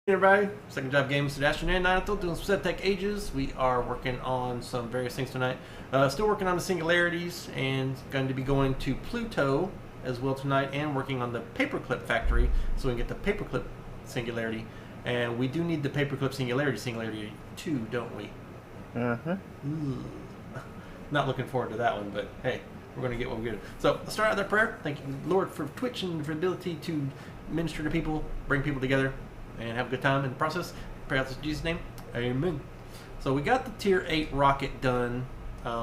Everybody, Second Job Games, Sebastian and Naruto doing some SevTech Ages. We are working on some various things tonight. Still working on the singularities and going to be going to Pluto as well tonight and working on the paperclip factory so we can get the paperclip singularity. And we do need the paperclip singularity 2, don't we? Uh-huh. Not looking forward to that one, but hey, we're going to get what we get. So let's start out with our prayer. Thank you, Lord, for Twitch and for the ability to minister to people, bring people together, and have a good time in the process. Pray out in Jesus' name. Amen. So we got the Tier 8 rocket done.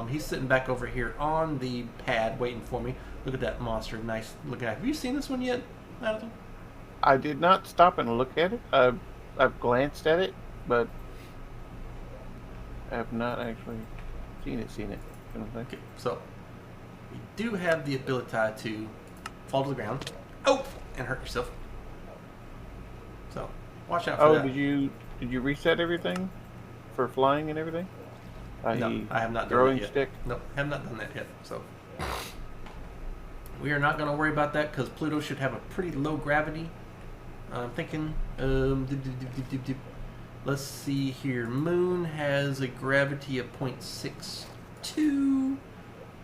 He's sitting back over here on the pad waiting for me. Look at that monster. Nice looking at. Have you seen this one yet, Madison? I did not stop and look at it. I've glanced at it, but I have not actually seen it. Okay, so we do have the ability to fall to the ground. Oh, and hurt yourself. So watch out for that. Did you reset everything for flying and everything? No, I have not done that yet. Stick? No, have not done that yet. So we are not going to worry about that because Pluto should have a pretty low gravity. I'm thinking, let's see here. Moon has a gravity of 0.62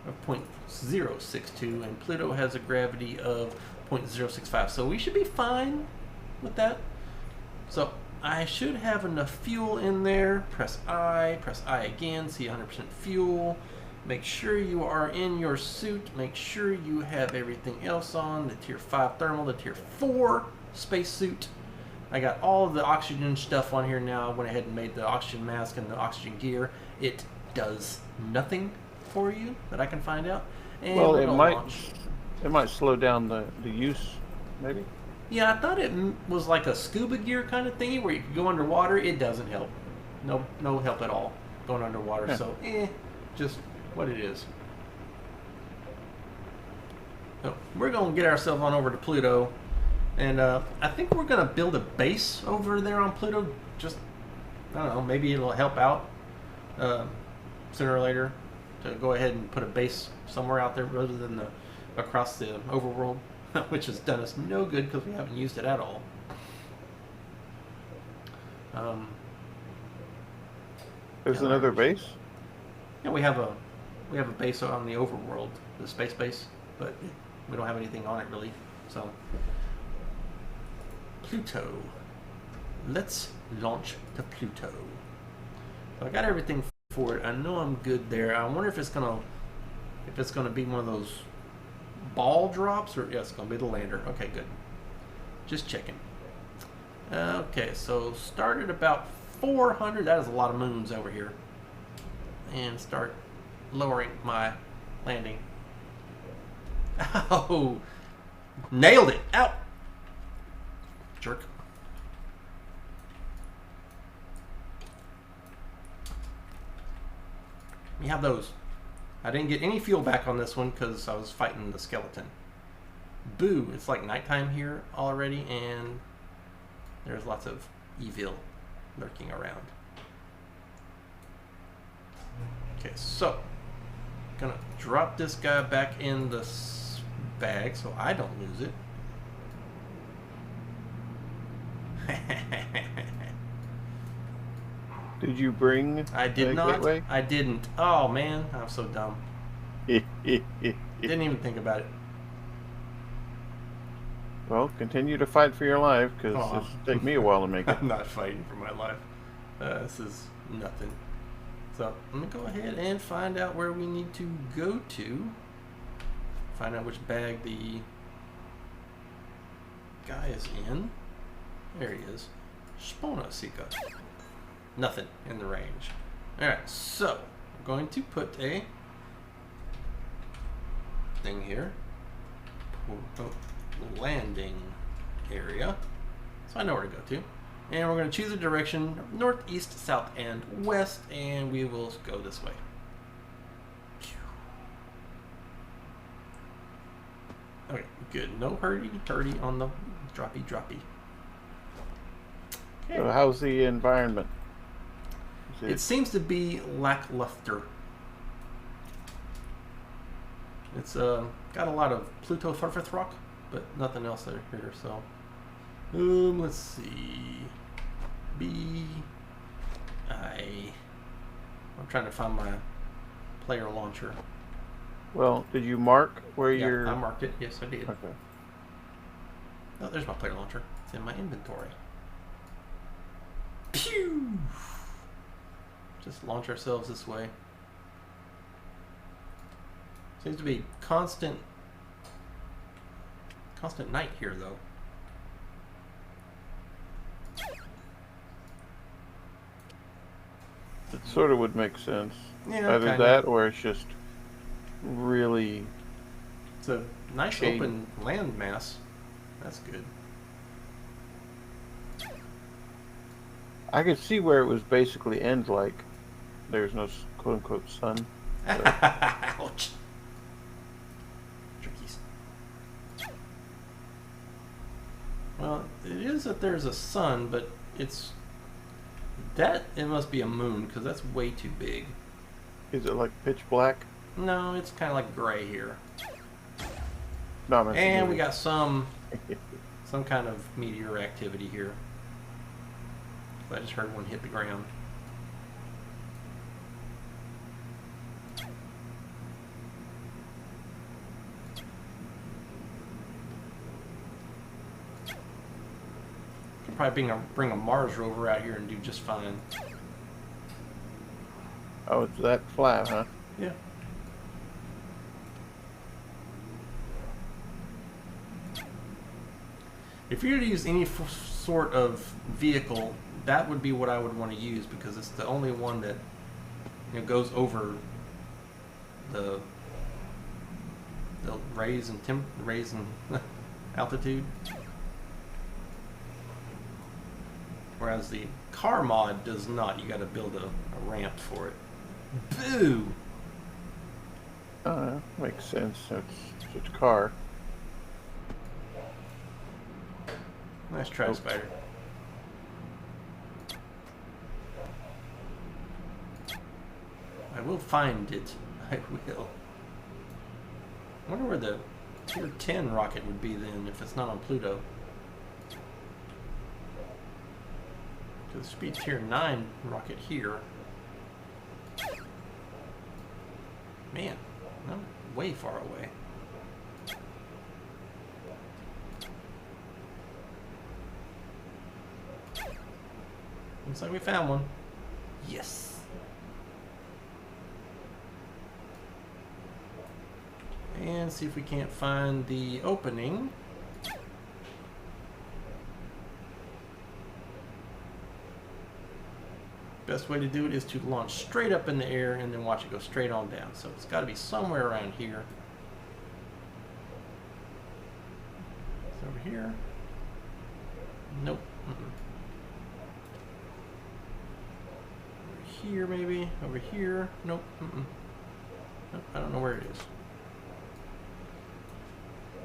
or 0.062, and Pluto has a gravity of 0.065. So we should be fine with that. So I should have enough fuel in there. Press I again, see 100% fuel. Make sure you are in your suit. Make sure you have everything else on. The Tier 5 thermal, the Tier 4 spacesuit. I got all of the oxygen stuff on here now. I went ahead and made the oxygen mask and the oxygen gear. It does nothing for you that I can find out. And well, it might slow down the use, maybe. Yeah, I thought it was like a scuba gear kind of thingy where you could go underwater. It doesn't help. No help at all going underwater. Yeah. So, just what it is. So, we're going to get ourselves on over to Pluto. And I think we're going to build a base over there on Pluto. Just, I don't know, maybe it'll help out sooner or later to go ahead and put a base somewhere out there rather than across the overworld. Which has done us no good because we haven't used it at all. There's another base? Yeah, we have a base on the overworld, the space base, but we don't have anything on it really. So Pluto. Let's launch to Pluto. So I got everything for it. I know I'm good there. I wonder if it's gonna be one of those ball drops, or it's gonna be the lander. Okay, good. Just checking. Okay, so start at about 400. That is a lot of moons over here, and start lowering my landing. Oh, nailed it! Out, jerk. You have those. I didn't get any fuel back on this one because I was fighting the skeleton. Boo! It's like nighttime here already, and there's lots of evil lurking around. Okay, so gonna drop this guy back in the bag so I don't lose it. Did you bring? I did not. Gateway? I didn't. Oh man, I'm so dumb. Didn't even think about it. Well, continue to fight for your life because it'll take me a while to make it. I'm not fighting for my life. This is nothing. So let me go ahead and find out where we need to go to. Find out which bag the guy is in. There he is. Spona Sika. Nothing in the range. Alright, so I'm going to put a thing here. Landing area. So I know where to go to. And we're going to choose a direction, north, east, south, and west, and we will go this way. Okay, good. No hurdy on the droppy. Okay. So how's the environment? It seems to be lackluster. It's got a lot of Pluto surface rock, but nothing else here. So, let's see. B. I'm trying to find my player launcher. Well, did you mark where Yeah, you're... I marked it. Yes, I did. Okay. Oh, there's my player launcher. It's in my inventory. Pew! Just launch ourselves this way. Seems to be constant night here, though. It sort of would make sense. Yeah, Either kinda. that or it's just really... It's a nice shady. open land mass. That's good. I could see where it was basically ends like there's no quote-unquote sun. Ouch. Trickies. Well, it is that there's a sun, but it must be a moon, because that's way too big. Is it like pitch black? No, it's kind of like gray here. No, I meant And the we got some kind of meteor activity here. I just heard one hit the ground. Could probably bring a Mars rover out here and do just fine. Oh, it's that flat, huh? Yeah. If you were to use any sort of vehicle, that would be what I would want to use, because it's the only one that goes over the raise and altitude. Whereas the car mod does not. You got to build a ramp for it. Boo! Makes sense. It's a car. Nice try, Spider. I will find it. I will. I wonder where the tier 10 rocket would be then, if it's not on Pluto. Because there should be tier 9 rocket here. Man, I'm way far away. Looks like we found one. Yes. And see if we can't find the opening. Best way to do it is to launch straight up in the air and then watch it go straight on down. So it's got to be somewhere around here. It's over here. Nope. Over here maybe. Over here. Nope. Nope. I don't know where it is.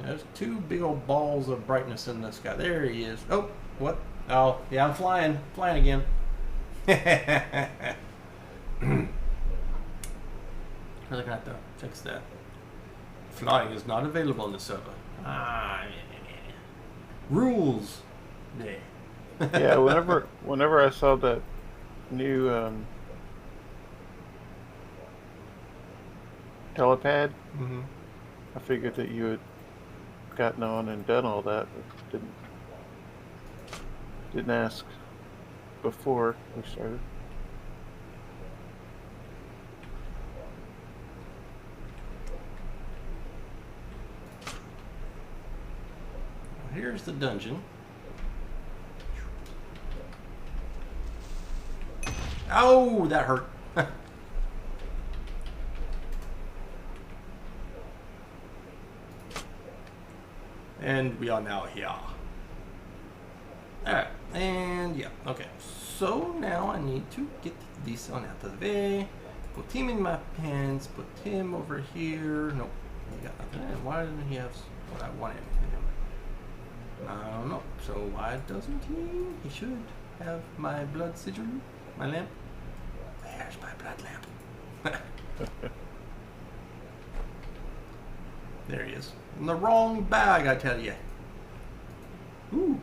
There's two big old balls of brightness in the sky. There he is. Oh, what? Oh, yeah, I'm flying. Flying again. Really gonna have to fix that. Flying is not available on the server. Rules. Yeah, whenever I saw that new helipad, I figured that you had gotten on and done all that, but didn't ask before we started. Here's the dungeon. Oh, that hurt. And we are now here. Alright, and yeah, okay. So now I need to get this one out of the way. Put him in my pants, put him over here. Nope, he got nothing. And why doesn't he have what I wanted him? I don't know. So why doesn't he? He should have my blood sigil, my lamp. There's my blood lamp. There he is. In the wrong bag, I tell you. Ooh,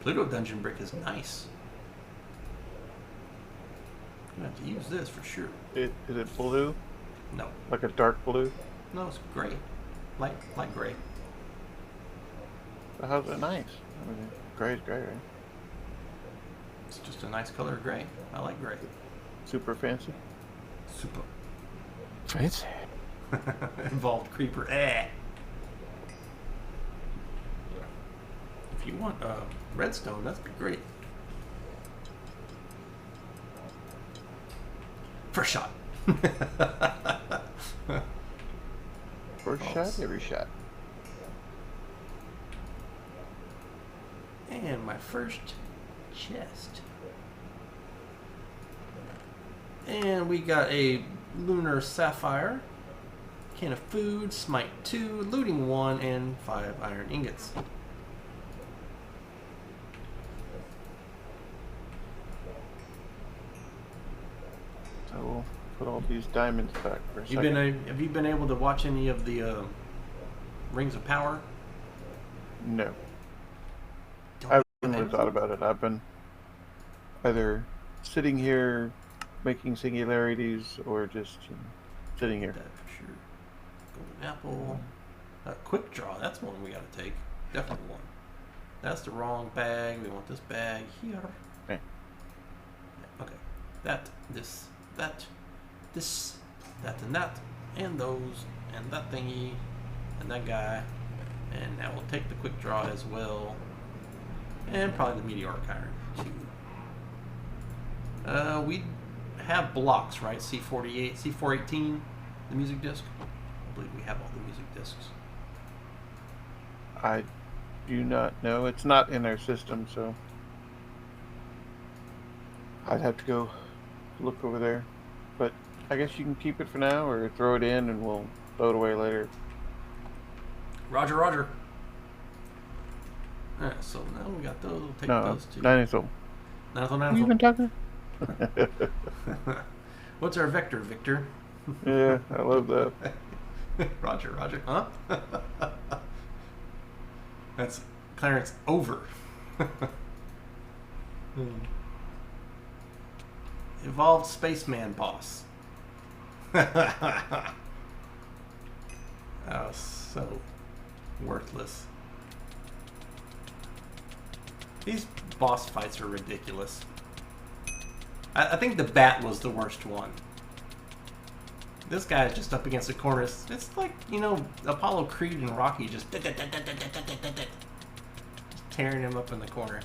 Pluto dungeon brick is nice. I have to use this for sure. Is it blue? No. Like a dark blue? No, it's gray. Light gray. So how's it nice? I mean, gray is gray, right? It's just a nice color of gray. I like gray. Super fancy. Super. Fancy. Involved creeper. Eh. If you want redstone, that'd be great. First shot. First shot, every shot. And my first chest. And we got a lunar sapphire, can of food, smite 2, looting 1, and 5 iron ingots. So we'll put all these diamonds back for a second. Have you been able to watch any of the Rings of Power? No. Don't I haven't you really thought about it. I've been either sitting here making singularities or just sitting here. That for sure. Golden apple. Quick draw. That's one we got to take. Definitely one. That's the wrong bag. We want this bag here. Okay. Okay. That, this, that, this, that, and those, and that thingy, and that guy. And now we'll take the quick draw as well. And probably the meteoric iron too. We have blocks, right? C48, C418, the music disc. I believe we have all the music discs. I do not know. It's not in our system, so I'd have to go look over there. But I guess you can keep it for now or throw it in and we'll throw it away later. Roger, roger. Alright, so now we got those. We'll take those two. Dinosaur. Dinosaur. You been talking? What's our vector, Victor? Yeah, I love that. Roger, roger. Huh? That's Clarence over. Evolved spaceman boss. Oh, so worthless. These boss fights are ridiculous. I think the bat was the worst one. This guy is just up against the corner. It's like, you know, Apollo Creed and Rocky just tearing him up in the corner.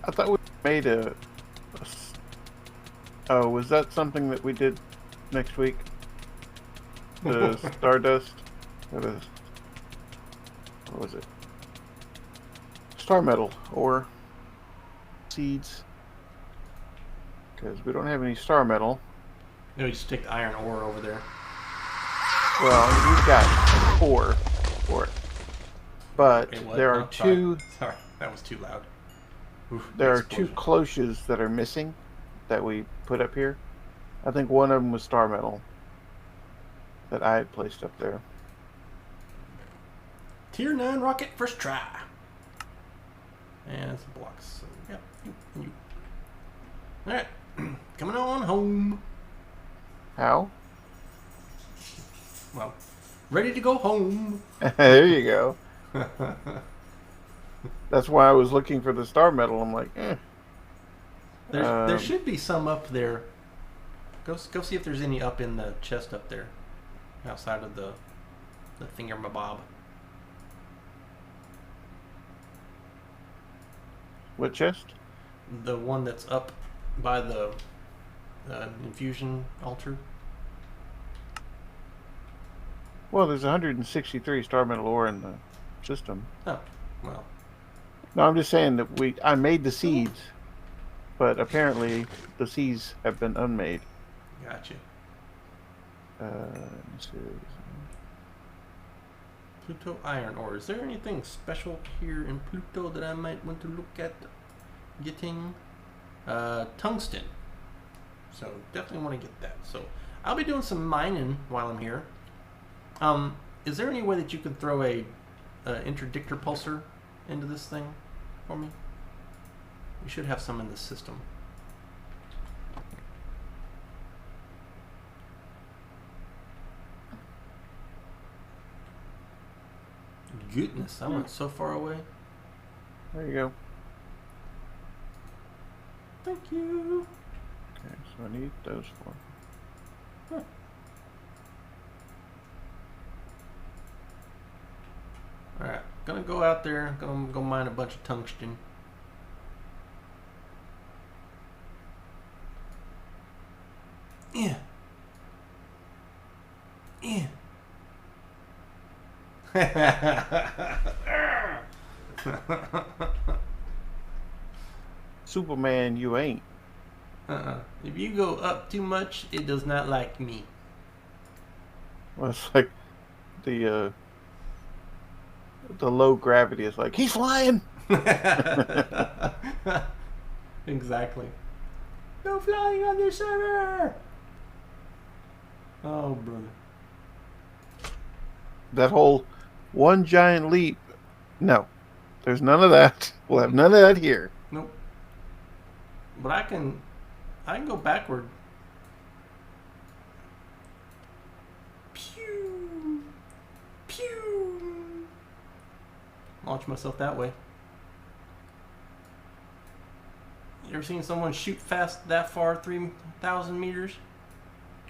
I thought we made oh, was that something that we did next week? The Stardust? What was it? Star metal or seeds? Because we don't have any star metal. No, you just take the iron ore over there. Well, we've got 4 for it. But there are two. Sorry, that was too loud. Oof, there are 2 cloches that are missing that we put up here. I think one of them was star metal that I had placed up there. Tier 9 rocket, first try. And it's blocks. So, yeah, you. Alright, coming on home. How? Well, ready to go home. There you go. That's why I was looking for the star metal. I'm like, eh. There should be some up there. Go see if there's any up in the chest up there, outside of the thingamabob. What chest? The one that's up by the infusion altar. Well, there's 163 star metal ore in the system. Oh, well. No, I'm just saying that I made the seeds, but apparently the seeds have been unmade. Gotcha. Let me see. Pluto iron ore. Is there anything special here in Pluto that I might want to look at getting? Tungsten. So definitely want to get that. So I'll be doing some mining while I'm here. Is there any way that you could throw a interdictor pulsar into this thing for me? We should have some in the system. goodness, I went so far away. There you go. Thank you. Okay, so I need those four. Huh. Alright, gonna go out there, gonna go mine a bunch of tungsten. Yeah. Yeah. Superman, you ain't. If you go up too much, it does not like me. Well, it's like the low gravity is like, he's flying! Exactly. No flying on this server! Oh, brother. That whole one giant leap. No. There's none of that. We'll have none of that here. Nope. But I can go backward. Pew! Pew! Launch myself that way. You ever seen someone shoot fast that far, 3,000 meters?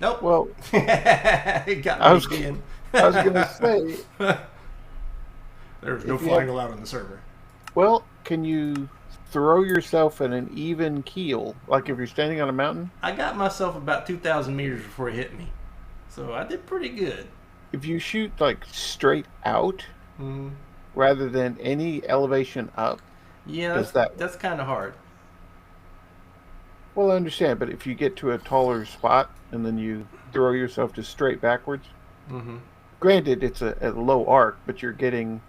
Nope. Well, it got me again. I was going to say. There's no flying allowed on the server. Well, can you throw yourself in an even keel? Like if you're standing on a mountain? I got myself about 2,000 meters before it hit me. So I did pretty good. If you shoot like straight out rather than any elevation up. Yeah, that's kind of hard. Well, I understand, but if you get to a taller spot and then you throw yourself just straight backwards, granted it's a low arc, but you're getting.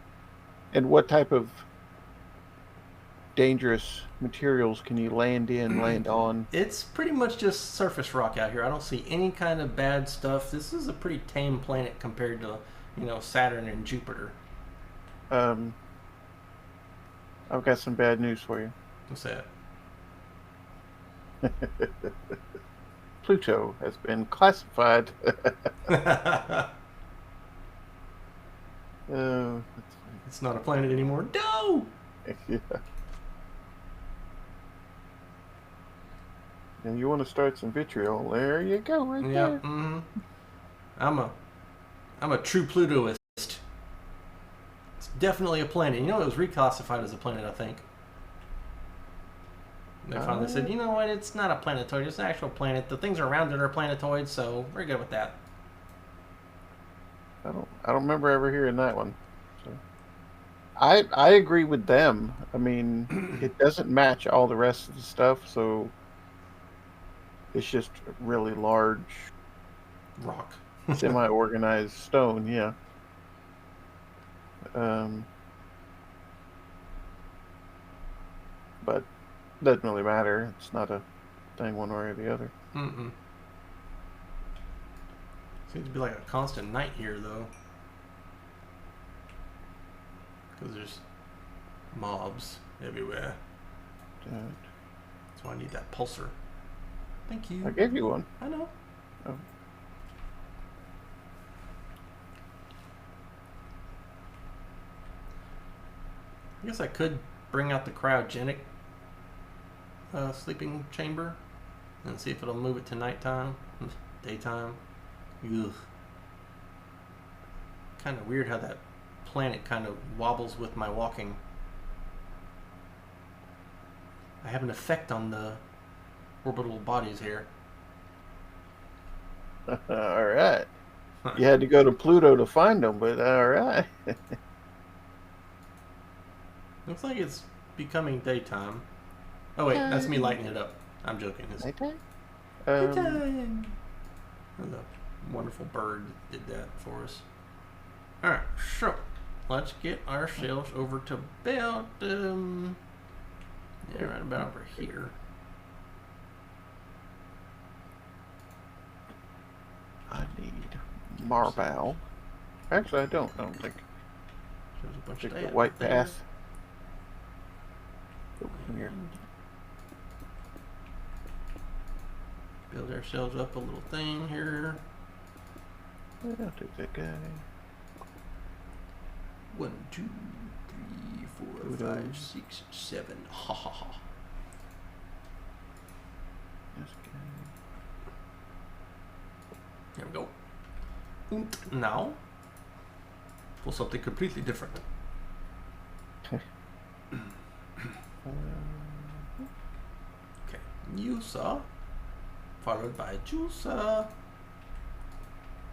And what type of dangerous materials can you land in, land on? It's pretty much just surface rock out here. I don't see any kind of bad stuff. This is a pretty tame planet compared to, Saturn and Jupiter. I've got some bad news for you. What's that? Pluto has been classified. Oh, that's funny. It's not a planet anymore. No! Yeah. And you want to start some vitriol? There you go, right there. Mm-hmm. I'm a true Plutoist. It's definitely a planet. It was reclassified as a planet, I think. They finally said, you know what? It's not a planetoid. It's an actual planet. The things around it are planetoids, so we're good with that. I don't remember ever hearing that one. So I agree with them. I mean, it doesn't match all the rest of the stuff, so it's just really large rock, semi-organized stone. Yeah. But it doesn't really matter. It's not a thing one way or the other. Seems to be like a constant night here, though. Because there's mobs everywhere. That's why I need that pulsar. Thank you. I gave you one. I know. Oh. I guess I could bring out the cryogenic sleeping chamber and see if it'll move it to nighttime, daytime. Ugh. Kind of weird how that planet kind of wobbles with my walking. I have an effect on the orbital bodies here. All right. You had to go to Pluto to find them, but all right. Looks like it's becoming daytime. Oh wait, that's me lighting it up. I'm joking. It's Nighttime? daytime. The wonderful bird did that for us. Alright, so let's get ourselves over to about right about over here. I need marble. Actually, I don't think. There's a bunch Take of the white there. path. Over here. Build ourselves up a little thing here. I'll take that guy. 1, 2, 3, 4, 5, 6, 7. Ha ha ha. There we go. And now, for something completely different. Okay. Okay, user, followed by juicer,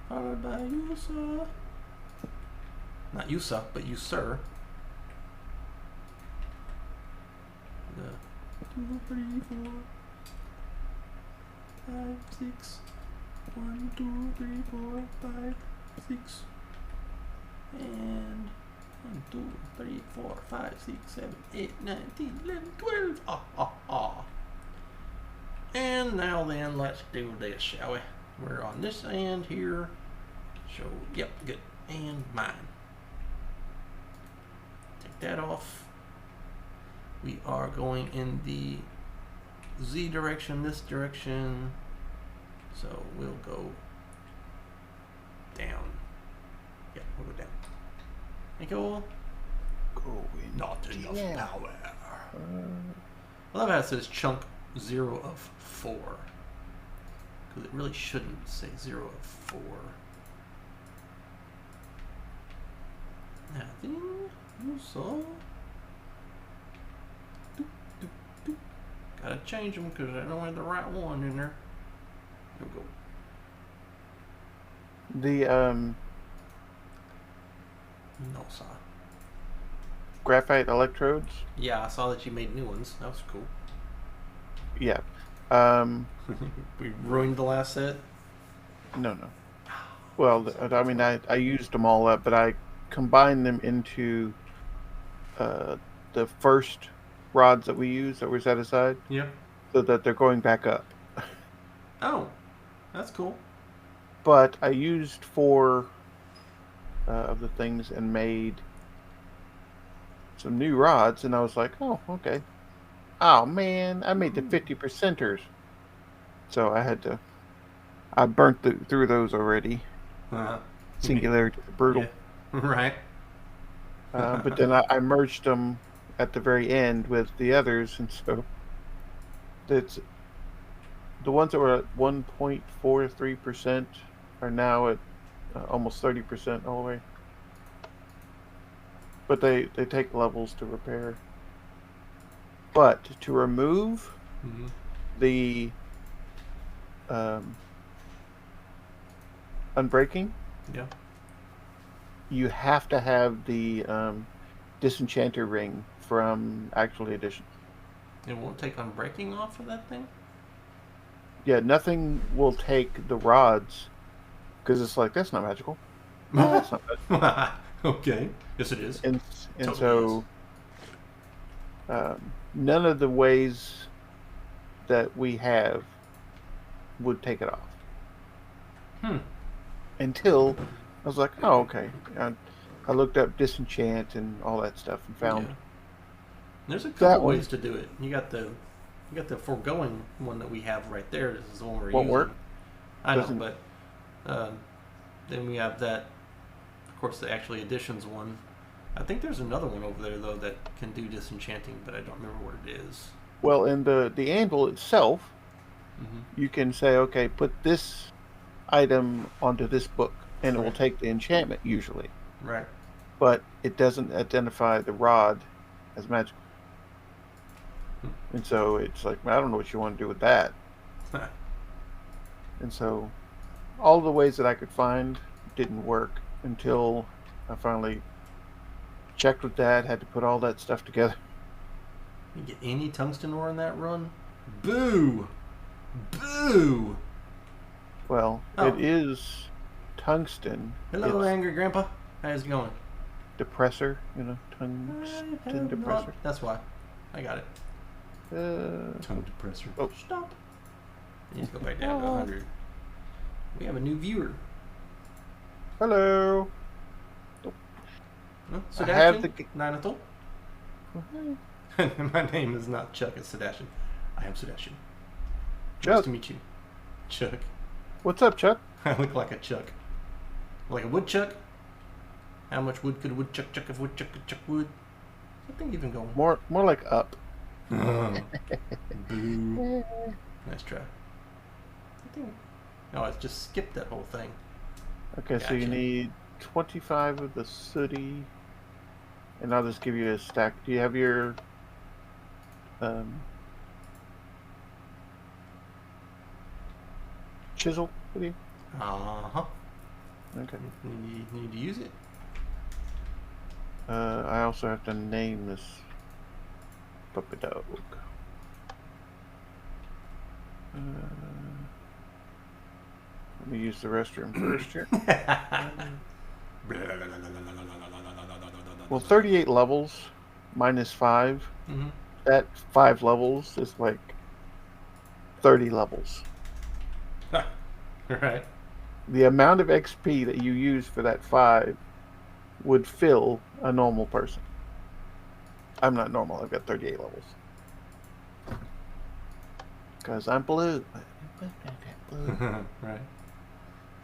followed by user. Not user, but user. The 2, 3, 4, 5, 6. 1, 2, 3, 4, 5, 6. And 1, 2, 3, 4, 5, 6, 7, 8, 9, 10, 11, 12. Ah, ah, ah. And now then, let's do this, shall we? We're on this end here. So, yep, good. And mine. Take that off. We are going in the Z direction, this direction. So we'll go down. Yeah, we'll go down. Thank you all. Going Not enough down. power. I love how it says chunk 0 of 4. Because it really shouldn't say 0 of 4. Nothing. So. Gotta change them because I don't have the right one in there. There we go. The No, sir. graphite electrodes. Yeah, I saw that you made new ones. That was cool. Yeah. We ruined the last set. No. Well, I mean, I used them all up, but I combined them into the first rods that we used that were set aside. Yeah. So that they're going back up. Oh, that's cool. But I used 4 of the things and made some new rods, and I was like, oh, okay. Oh, man, I made the 50%ers. So I burnt through those already. Singularity brutal. Yeah. Right. But then I merged them at the very end with the others, and so that's the ones that were at 1.43% are now at almost 30% all the way. But they take levels to repair. But to remove the unbreaking, Yeah. you have to have the disenchanter ring from actual edition. It won't take unbreaking off of that thing? Yeah, nothing will take the rods because it's like, that's not magical. No, that's not magical. Okay. Yes, it is. And Totally so none of the ways that we have would take it off. Until I was like, oh, okay. I looked up disenchant and all that stuff and found. Yeah. There's a couple ways to do it. You got the foregoing one that we have right there. This is the one we're Won't using. work? I know, but then we have that. Of course, the actually additions one. I think there's another one over there though that can do disenchanting, but I don't remember what it is. Well, in the anvil itself, you can say, okay, put this item onto this book, and it will take the enchantment usually. Right. But it doesn't identify the rod as magical. And so it's like, I don't know what you want to do with that. And so all the ways that I could find didn't work until I finally checked with that, had to put all that stuff together. You get any tungsten ore in that run? Boo! Boo! Well, it is tungsten. Hello, It's Angry Grandpa. How's it going? depressor, tungsten depressor. That's why. I got it. Tongue depressor. Oh. Stop. You need to go back down to 100. We have a new viewer. Hello. Sedacian? I have the Ninathal? My name is not Chuck, it's Sedacian. I am Sedacian. Chuck. Nice to meet you. Chuck. What's up, Chuck? I look like a Chuck. Like a woodchuck? How much wood could a woodchuck chuck if woodchuck could chuck wood? Something even going. More like up. Boo. Nice try. No, it's just skipped that whole thing. Okay, so you need 25 of the sooty, and I'll just give you a stack. Do you have your chisel with you? Uh-huh. Okay. You need to use it. I also have to name this puppy dog. Let me use the restroom first here. Well, 38 levels minus 5. Mm-hmm. That 5 levels is like 30 levels. Right. The amount of XP that you use for that 5 would fill a normal person. I'm not normal. I've got 38 levels. Because I'm blue. Right.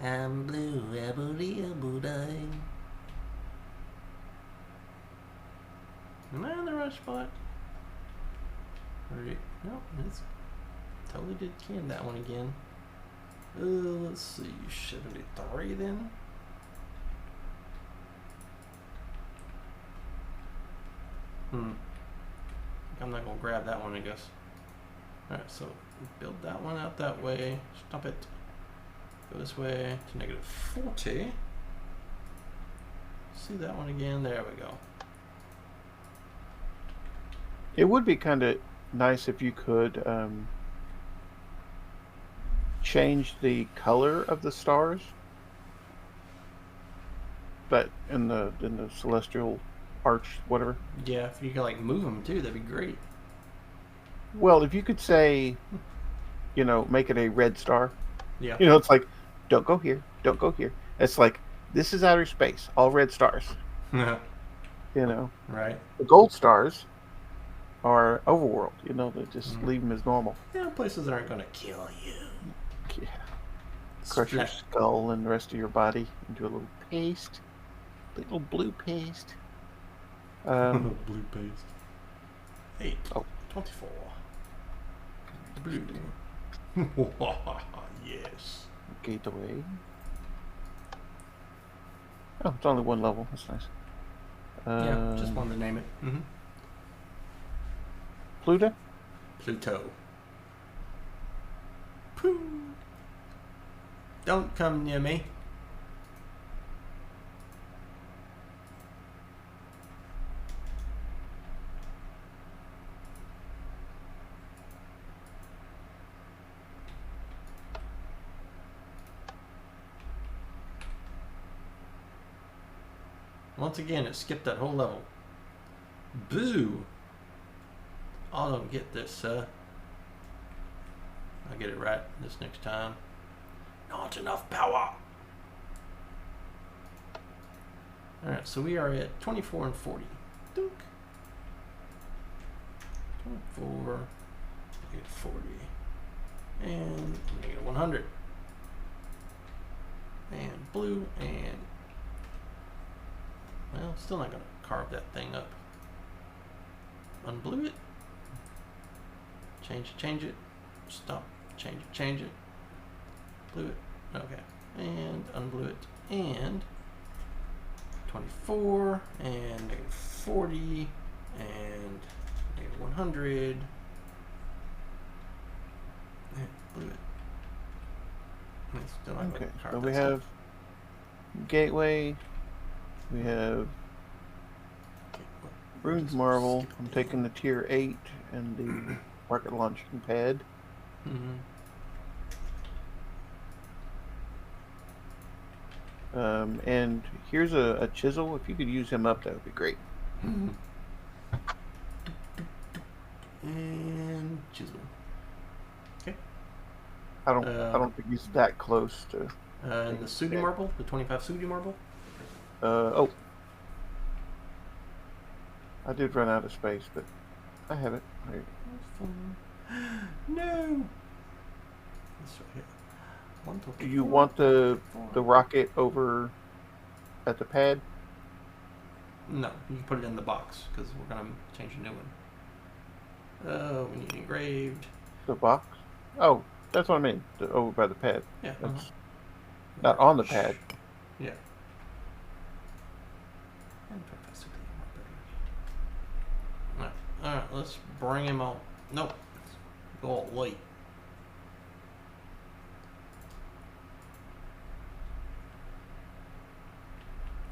I'm blue. Am I on the right spot? Right. No, it's totally did can that one again. Let's see. 73 then. I'm not gonna grab that one, I guess. Alright, so build that one out that way. Stop it. Go this way to negative 40. See that one again. There we go. It would be kind of nice if you could change the color of the stars, but in the celestial arch, whatever. Yeah, if you could like move them too, that'd be great. Well, if you could say, make it a red star. Yeah. It's like, don't go here, don't go here. It's like, this is outer space, all red stars. Right. The gold stars are overworld. They just leave them as normal. Yeah, places that aren't going to kill you. Yeah. Crush your skull and the rest of your body into a little paste. Little blue paste. Blue paste. 8. 24. Blue. Yes. Gateway. Oh, it's only one level. That's nice. Yeah, just wanted to name it. Mm-hmm. Pluto? Pluto. Pooh. Don't come near me. Once again, it skipped that whole level. Boo! I don't get this, sir. I'll get it right this next time. Not enough power! Alright, so we are at 24 and 40. Dunk. 24, negative 40. And negative 100. And blue, and... well, still not going to carve that thing up. Unblue it. Change it. Stop. Change it. Blue it. Okay. And unblue it. And 24. And negative 40. And negative 100. And blue it. And still not Okay. going to carve So that we stuff. have Gateway. We have Runes Marvel. I'm taking the tier 8 and the rocket launching pad. Mm-hmm. And here's a chisel. If you could use him up, that would be great. Mm-hmm. And chisel. Okay. I don't think he's that close to. And the Sudi marble, the 25 Sudi marble. I did run out of space, but I have it. Right. No. This right here. Do you want the rocket over at the pad? No, you can put it in the box because we're gonna change a new one. Oh, we need engraved. The box? Oh, that's what I mean. Over by the pad. Yeah. That's not on the pad. Yeah. Alright, let's bring him out. Nope. Go all white.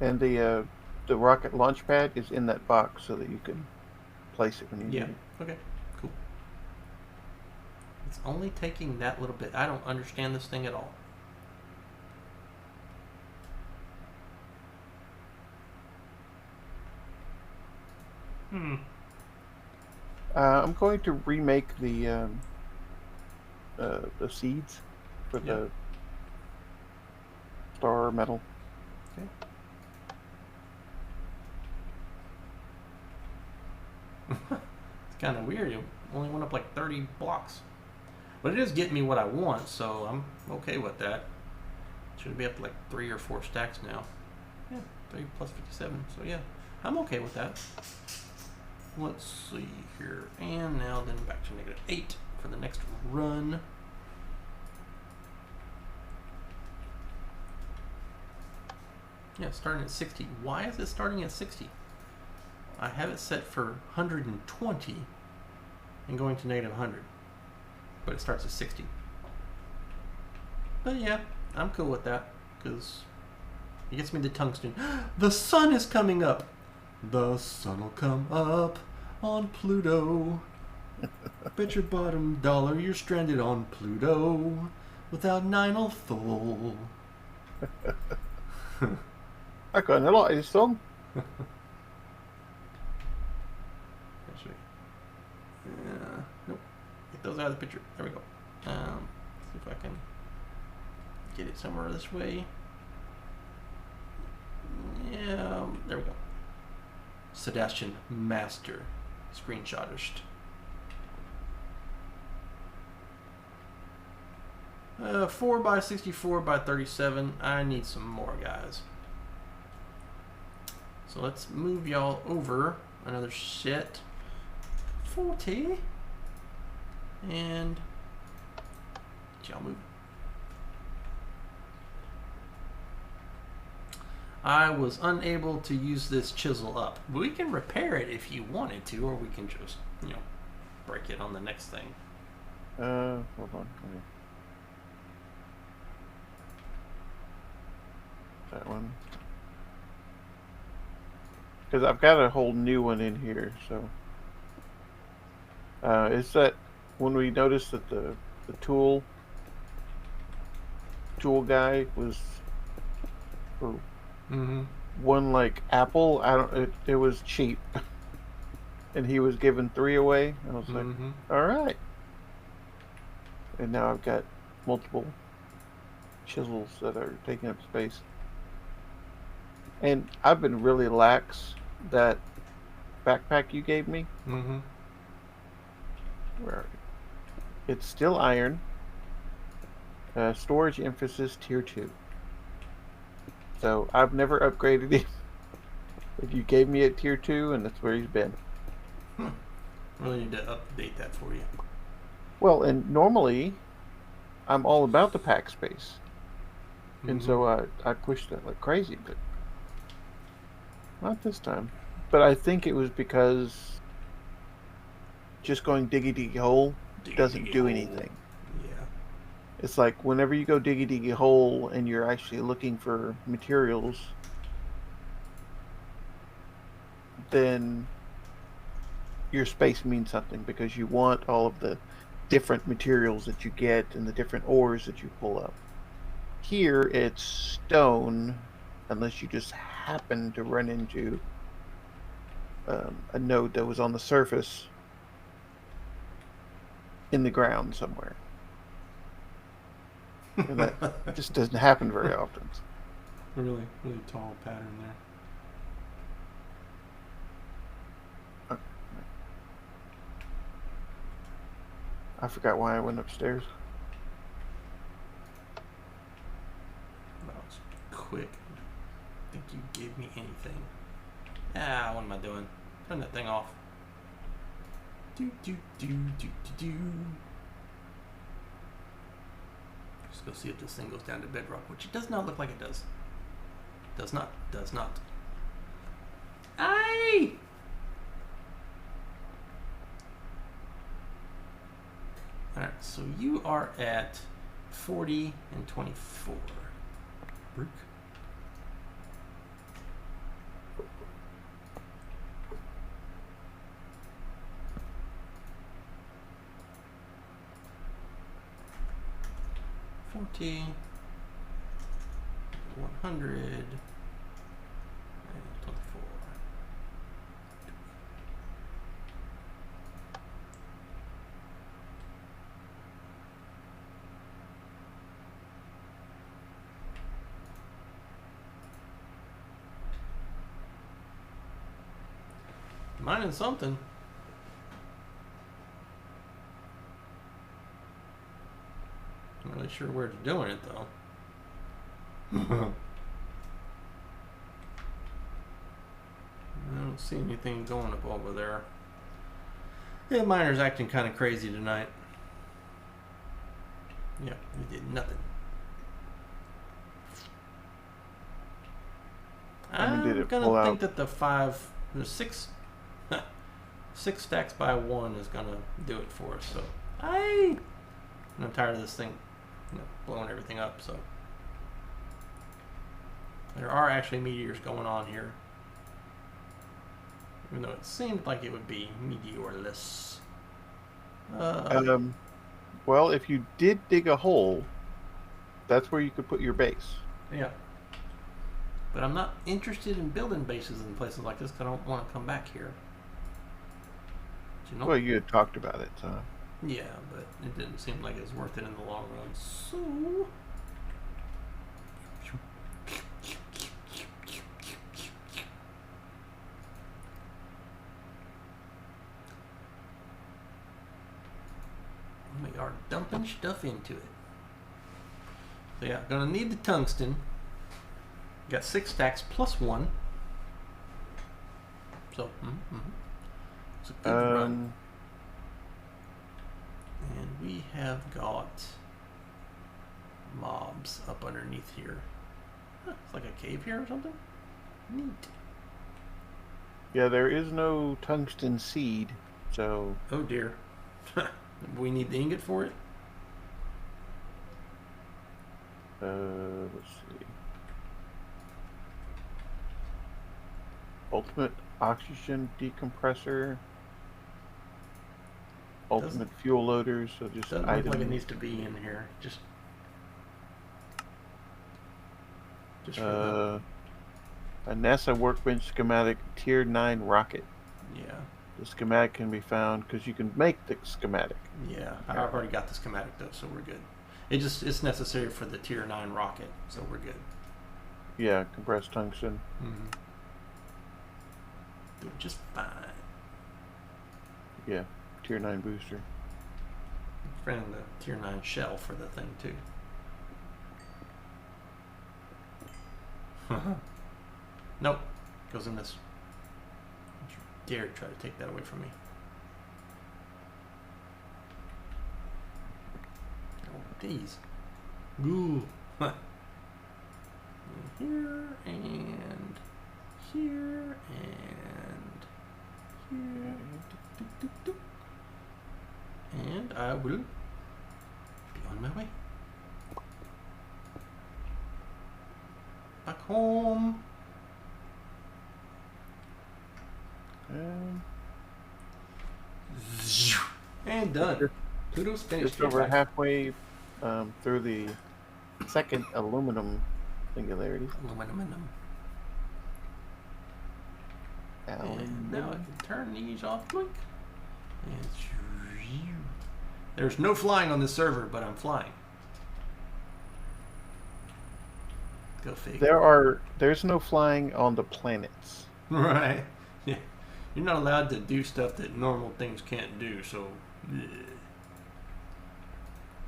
And the rocket launch pad is in that box so that you can place it when you need it. Okay. Cool. It's only taking that little bit. I don't understand this thing at all. I'm going to remake the seeds for the star metal. Okay. It's kind of weird. It only went up like 30 blocks. But it is getting me what I want, so I'm okay with that. Should be up to like 3 or 4 stacks now. Yeah, 3 plus 57. So yeah, I'm okay with that. Let's see here. And now then back to -8 for the next run. Yeah, starting at 60. Why is it starting at 60? I have it set for 120 and going to -100. But it starts at 60. But yeah, I'm cool with that because it gets me the tungsten. The sun is coming up. The sun'll come up on Pluto. Bet your bottom dollar you're stranded on Pluto without Ninal Thole. I kind of like this song. Yeah, nope. Get those out of the picture. There we go. See if I can get it somewhere this way. Yeah, there we go. Sebastian Master screenshotist. 4 by 64 by 37. I need some more, guys. So let's move y'all over another set. 40. And y'all move. I was unable to use this chisel up. We can repair it if you wanted to, or we can just, break it on the next thing. Hold on. That one. Because I've got a whole new one in here, so. It's that when we noticed that the tool guy was for one like Apple, it was cheap. And he was giving 3 away. I was like, all right. And now I've got multiple chisels that are taking up space. And I've been really lax that backpack you gave me. Where are you? It's still iron. Storage emphasis tier 2. So I've never upgraded him. But you gave me a tier 2, and that's where he's been. Really need to update that for you. Well, and normally I'm all about the pack space. And so I pushed that like crazy, but not this time. But I think it was because just going diggy hole doesn't do anything. Yeah. It's like whenever you go diggy hole and you're actually looking for materials, then your space means something because you want all of the different materials that you get and the different ores that you pull up. Here it's stone, unless you just happen to run into a node that was on the surface in the ground somewhere. And that just doesn't happen very often. Really tall pattern there. I forgot why I went upstairs. That was quick. I think you gave me anything. Ah, what am I doing? Turn that thing off. Do do do do do do. Just go see if this thing goes down to bedrock, which it does not look like it does. Does not. Does not. Aye! Alright, so you are at 40 and 24. Brook. $40, 100, and 24. Mine is something. Not really sure where it's doing it though. I don't see anything going up over there. Yeah, miner's acting kind of crazy tonight. Yeah, we did nothing. I'm gonna think that the six stacks by one is gonna do it for us. So I'm tired of this thing, blowing everything up. So there are actually meteors going on here, even though it seemed like it would be meteorless. Well, if you did dig a hole, that's where you could put your base. Yeah. But I'm not interested in building bases in places like this because I don't want to come back here. Well, you had talked about it, so. Yeah, but it didn't seem like it was worth it in the long run. So. We are dumping stuff into it. So yeah, gonna need the tungsten. Got 6 stacks plus 1. So, it's a good run. And we have got mobs up underneath here. Huh, it's like a cave here or something. Neat. Yeah, there is no tungsten seed, so. Oh dear. We need the ingot for it. Let's see. Ultimate oxygen decompressor. Ultimate fuel loaders, so just doesn't look like it needs to be in here. Just a NASA workbench schematic tier 9 rocket. Yeah. The schematic can be found because you can make the schematic. Yeah, I've already got the schematic though, so we're good. It's necessary for the tier 9 rocket, so we're good. Yeah, compressed tungsten. Doing just fine. Yeah, tier 9 booster. Ran the tier 9 shell for the thing too. Nope, goes in this. Don't you dare try to take that away from me. Oh, these. Ooh. Here and here and here. And I will be on my way. Back home. And done. Pluto's finished. Just over halfway through the second aluminum singularity. Aluminum. And now I can turn these off. Blink. And there's no flying on this server, but I'm flying. Go figure. There's no flying on the planets. Right. Yeah. You're not allowed to do stuff that normal things can't do, so.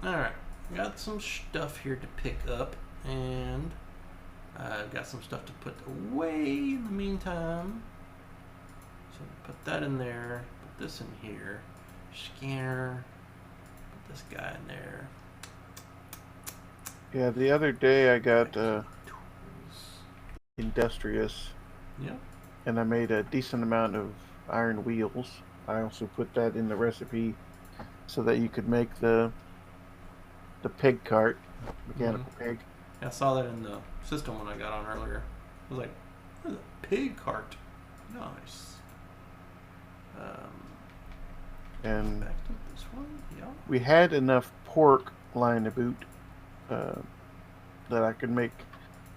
Alright. Got some stuff here to pick up, and I've got some stuff to put away in the meantime. So put that in there. Put this in here. Scanner. Put this guy in there. Yeah, the other day I got Tools. Industrious, Yeah. and I made a decent amount of iron wheels. I also put that in the recipe so that you could make the pig cart, mechanical pig. I saw that in the system when I got on earlier. I was like, "There's a pig cart. Nice." And Back to this one. Yeah. we had enough pork lying about that I could make,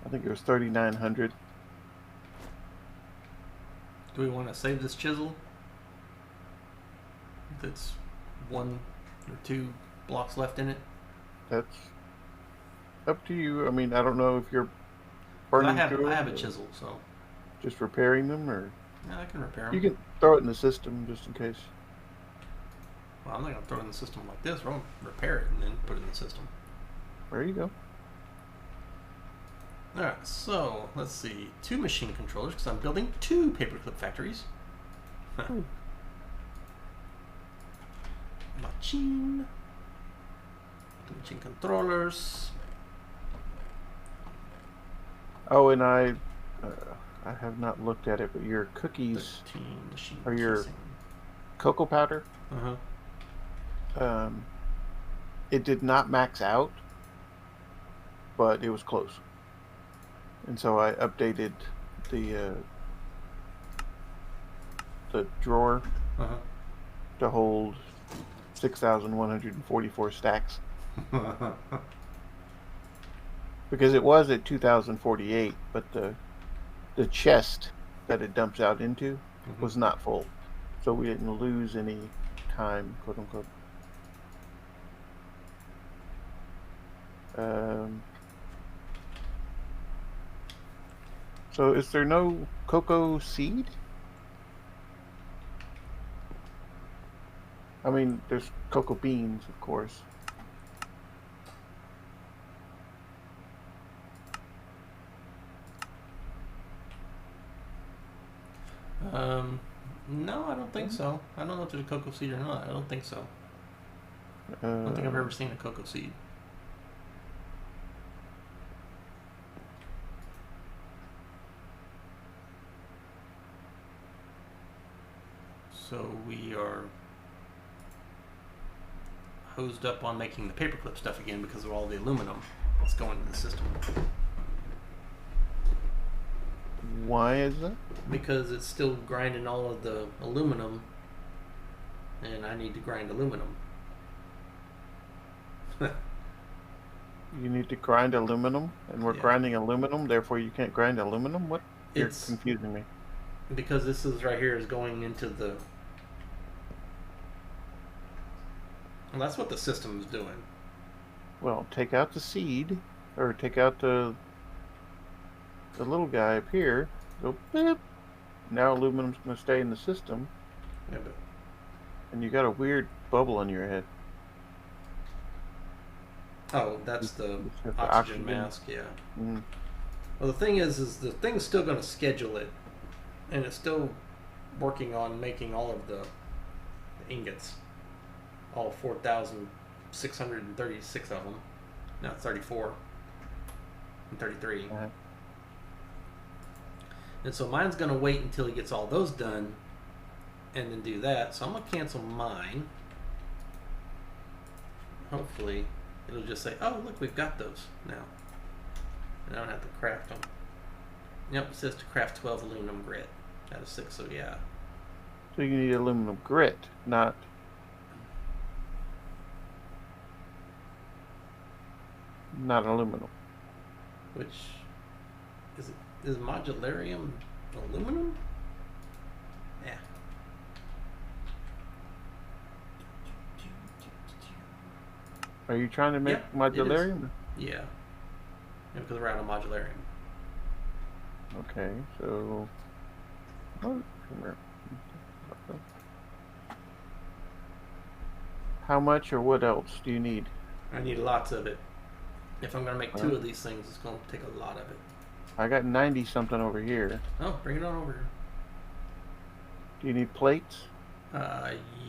I think it was 3,900. Do we want to save this chisel? That's 1 or 2 blocks left in it. That's up to you. I mean, I don't know if you're 'Cause burning I through have them a or chisel, so just repairing them, or yeah, I can repair them. you can throw it in the system just in case. Well, I'm not gonna throw it in the system like this. We're gonna repair it and then put it in the system. There you go. All right, so let's see. 2 machine controllers because I'm building 2 paperclip factories. Machine. 2 machine controllers. Oh, and I have not looked at it, but your cookies 13 machine are your casing. cocoa powder. It did not max out, but it was close. And so I updated the drawer to hold 6,144 stacks. Because it was at 2,048, but the chest that it dumps out into was not full. So we didn't lose any time, quote unquote. So is there no cocoa seed? I mean, there's cocoa beans, of course. No, I don't think so. I don't know if there's a cocoa seed or not. I don't think so. I don't think I've ever seen a cocoa seed. So we are hosed up on making the paperclip stuff again because of all the aluminum that's going in the system. Why is that? Because it's still grinding all of the aluminum, and I need to grind aluminum. You need to grind aluminum, and we're grinding aluminum, therefore you can't grind aluminum? What? You're confusing me. Because this is right here is going into the... Well, that's what the system is doing. Well, take out the seed, or take out the little guy up here. Go beep. Now aluminum's going to stay in the system. Yeah, but... And you got a weird bubble on your head. Oh, that's the oxygen mask, yeah. Mm. Well, the thing is the thing's still going to schedule it, and it's still working on making all of the ingots, all 4,636 of them. Now it's 34 and 33. And so mine's going to wait until he gets all those done, and then do that. So I'm going to cancel mine. Hopefully it'll just say, oh, look, we've got those now. And I don't have to craft them. Yep, it says to craft 12 aluminum grit out of 6, so yeah. So you need aluminum grit, not aluminum. Which, is modularium aluminum? Yeah. Are you trying to make modularium? Yeah. Because we're out of modularium. Okay, so... How much or what else do you need? I need lots of it. If I'm going to make 2 of these things, it's going to take a lot of it. I got 90 something over here. Oh, bring it on over here. Do you need plates?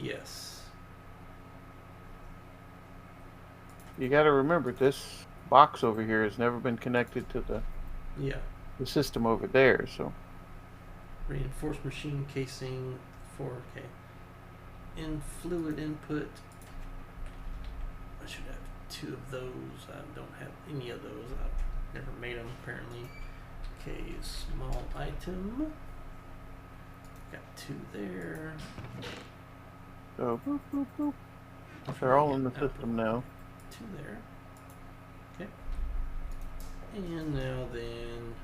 Yes. You got to remember this box over here has never been connected to Yeah. the system over there, so. Reinforced machine casing 4K. In fluid input. I should have 2 of those. I don't have any of those. I've never made them apparently. Okay, small item. Got 2 there. So, boop, boop, boop. They're all in the system now. 2 there. Okay. And now then,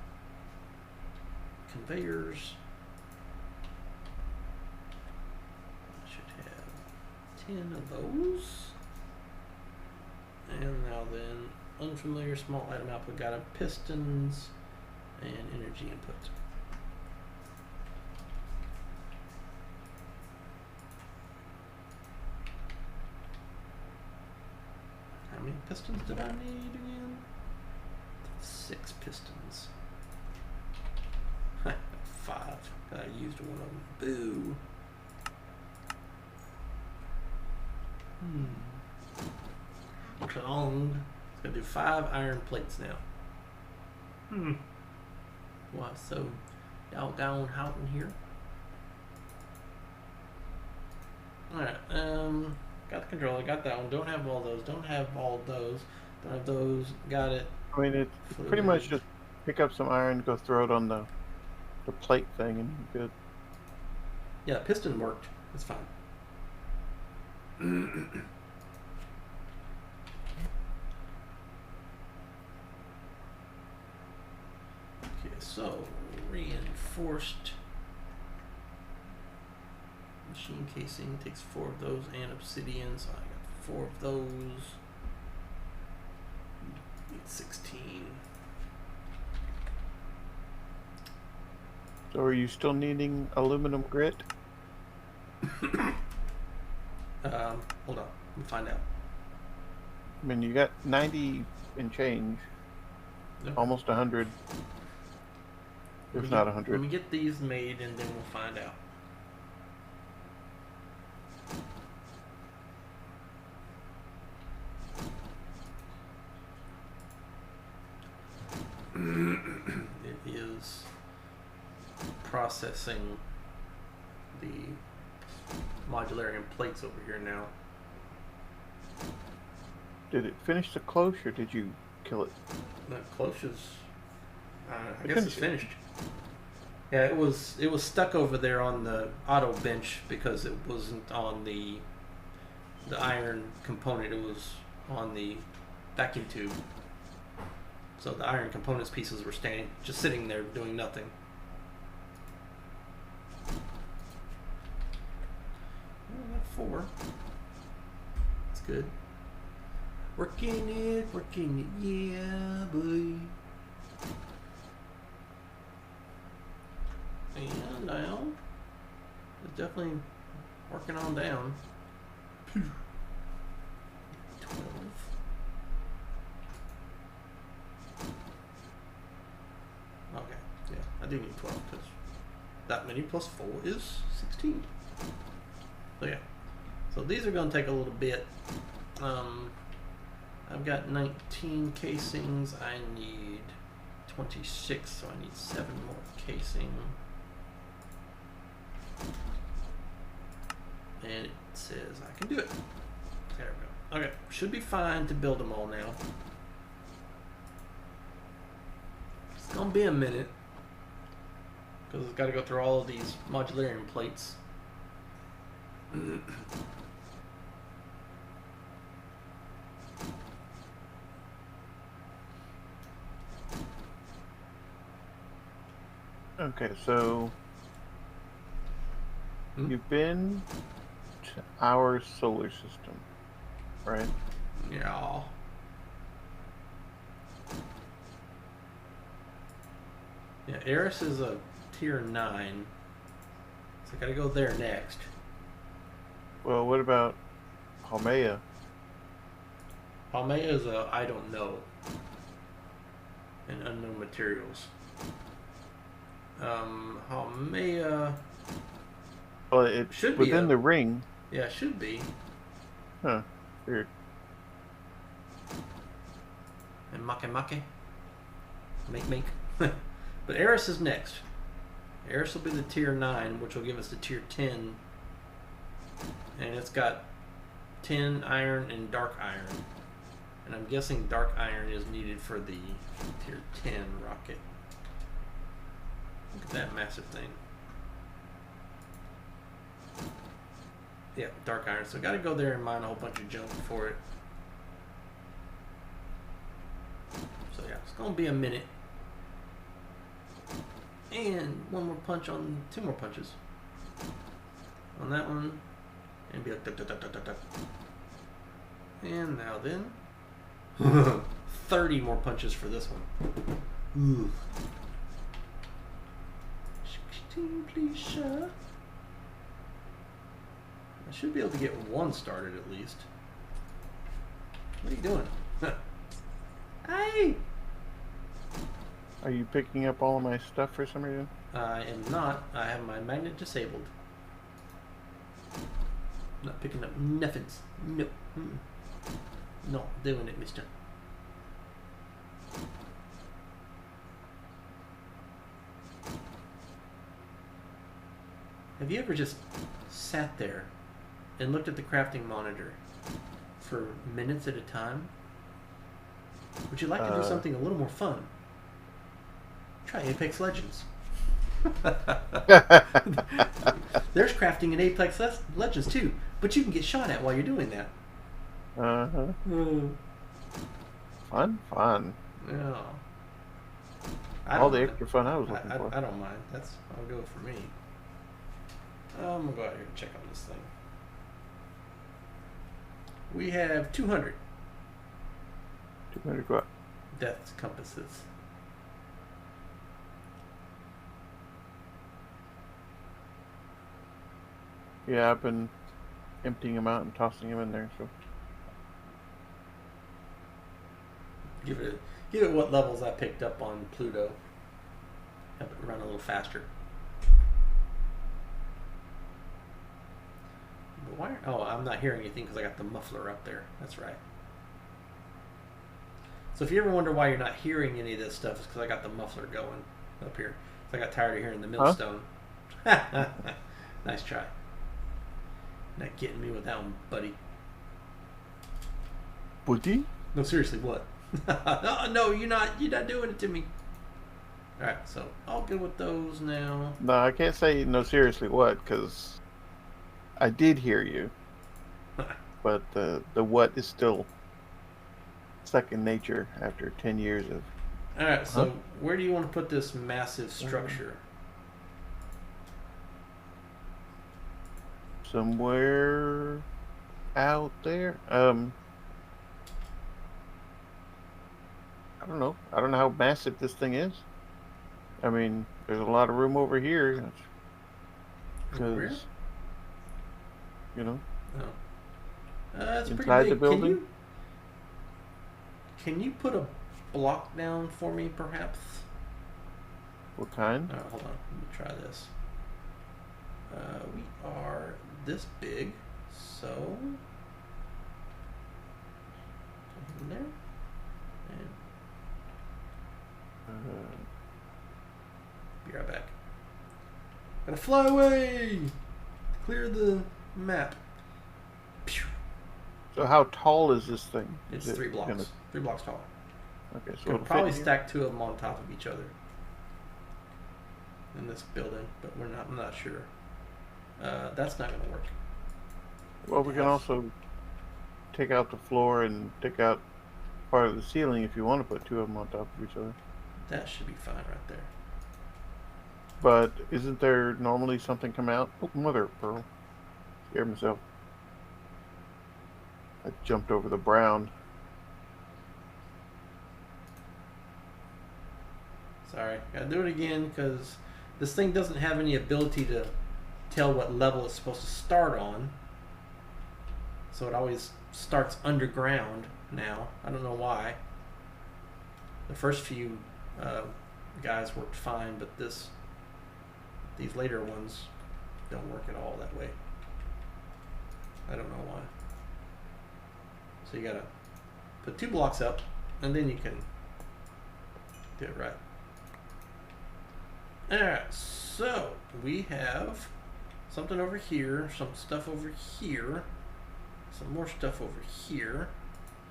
conveyors. I should have 10 of those. And now then, unfamiliar small item output. Got a pistons and energy input. How many pistons did I need again? 6 pistons. 5. I used one of them. Boo. Clonged. It's gonna do 5 iron plates now. Why so doggone hot in here? Alright, got the controller, got that one. Don't have all those. Don't have all those. Don't have those. Got it. I mean, it's pretty much just pick up some iron, go throw it on the plate thing, and you're good. Yeah, piston worked. It's fine. Okay, so reinforced machine casing takes 4 of those and obsidian, so I got 4 of those. Need 16. So are you still needing aluminum grit? Hold on, let me find out. I mean, you got 90 and change, almost 100. If not 100. Let me get these made and then we'll find out. It is processing the modularium plates over here now. Did it finish the cloche or did you kill it? The cloche is, I guess it's finished. Yeah, it was stuck over there on the auto bench because it wasn't on the iron component. It was on the vacuum tube. So the iron components pieces were just sitting there doing nothing. I got 4. That's good. Working it, yeah, boy. And now, it's definitely working on down. 12. Okay, yeah, I do need 12 because that many plus 4 is 16. So yeah, so these are going to take a little bit. I've got 19 casings. I need 26, so I need 7 more casing. And it says I can do it. There we go. Okay, should be fine to build them all now. It's gonna be a minute because it's got to go through all of these modularium plates. Okay, so you've been to our solar system, right? Yeah. Yeah, Eris is a tier 9. So I gotta go there next. Well, what about Haumea? Haumea is a I don't know. And unknown materials. Haumea Well, it's Should be within a the ring. yeah, it should be. Huh. Weird. And make. But Eris is next. Eris will be the tier 9, which will give us the tier 10. And it's got 10 iron and dark iron. And I'm guessing dark iron is needed for the tier 10 rocket. Look at that massive thing. Yeah, dark iron. So got to go there and mine a whole bunch of junk for it. So yeah, it's going to be a minute. And one more punch on, 2 more punches. On that one. And be like, duck, duck, duck, duck, duck, duck. And now then. 30 more punches for this one. Ooh. 16, please, sir. I should be able to get one started at least. What are you doing? Hey! Are you picking up all of my stuff for some reason? I am not. I have my magnet disabled. Not picking up nothings. No. Not doing it, mister. Have you ever just sat there and looked at the crafting monitor for minutes at a time? Would you like to do something a little more fun? Try Apex Legends. There's crafting in Apex Legends too, but you can get shot at while you're doing that. Fun. Yeah. All the extra fun I was looking for. I don't mind. I'll go for me. I'm gonna go out here and check on this thing. We have 200. 200 what? Death compasses. Yeah, I've been emptying them out and tossing them in there. So Give it what levels I picked up on Pluto. Have it run a little faster. But why? Oh, I'm not hearing anything because I got the muffler up there. That's right. So if you ever wonder why you're not hearing any of this stuff, it's because I got the muffler going up here. So I got tired of hearing the millstone. Huh? Nice try. Not getting me with that one, buddy. Buddy? No, seriously, what? No, you're not doing it to me. Alright, so all good with those now. No, I can't say no seriously what, because I did hear you. But the what is still second nature after 10 years of... Alright, so where do you want to put this massive structure? Somewhere out there. I don't know. I don't know how massive this thing is. I mean, there's a lot of room over here. Because, you know. Oh. That's pretty inside big. the building. Can you put a block down for me, perhaps? What kind? Oh, hold on. Let me try this. We are this big, so in there. And be right back. Gotta fly away. Clear the map. Pew. So how tall is this thing? It's Is it 3 blocks. gonna- 3 blocks tall. Okay, so We'll it'll probably fit here? stack 2 of them on top of each other in this building, but I'm not sure. That's not going to work. Well, we can also take out the floor and take out part of the ceiling if you want to put 2 of them on top of each other. That should be fine right there. But isn't there normally something come out? Oh, mother of pearl. Scared myself. I jumped over the brown. Sorry, gotta do it again because this thing doesn't have any ability to tell what level it's supposed to start on. So it always starts underground now. I don't know why. The first few guys worked fine, but these later ones don't work at all that way. I don't know why. So you gotta put 2 blocks up, and then you can do it right. Alright, so we have something over here, some stuff over here, some more stuff over here.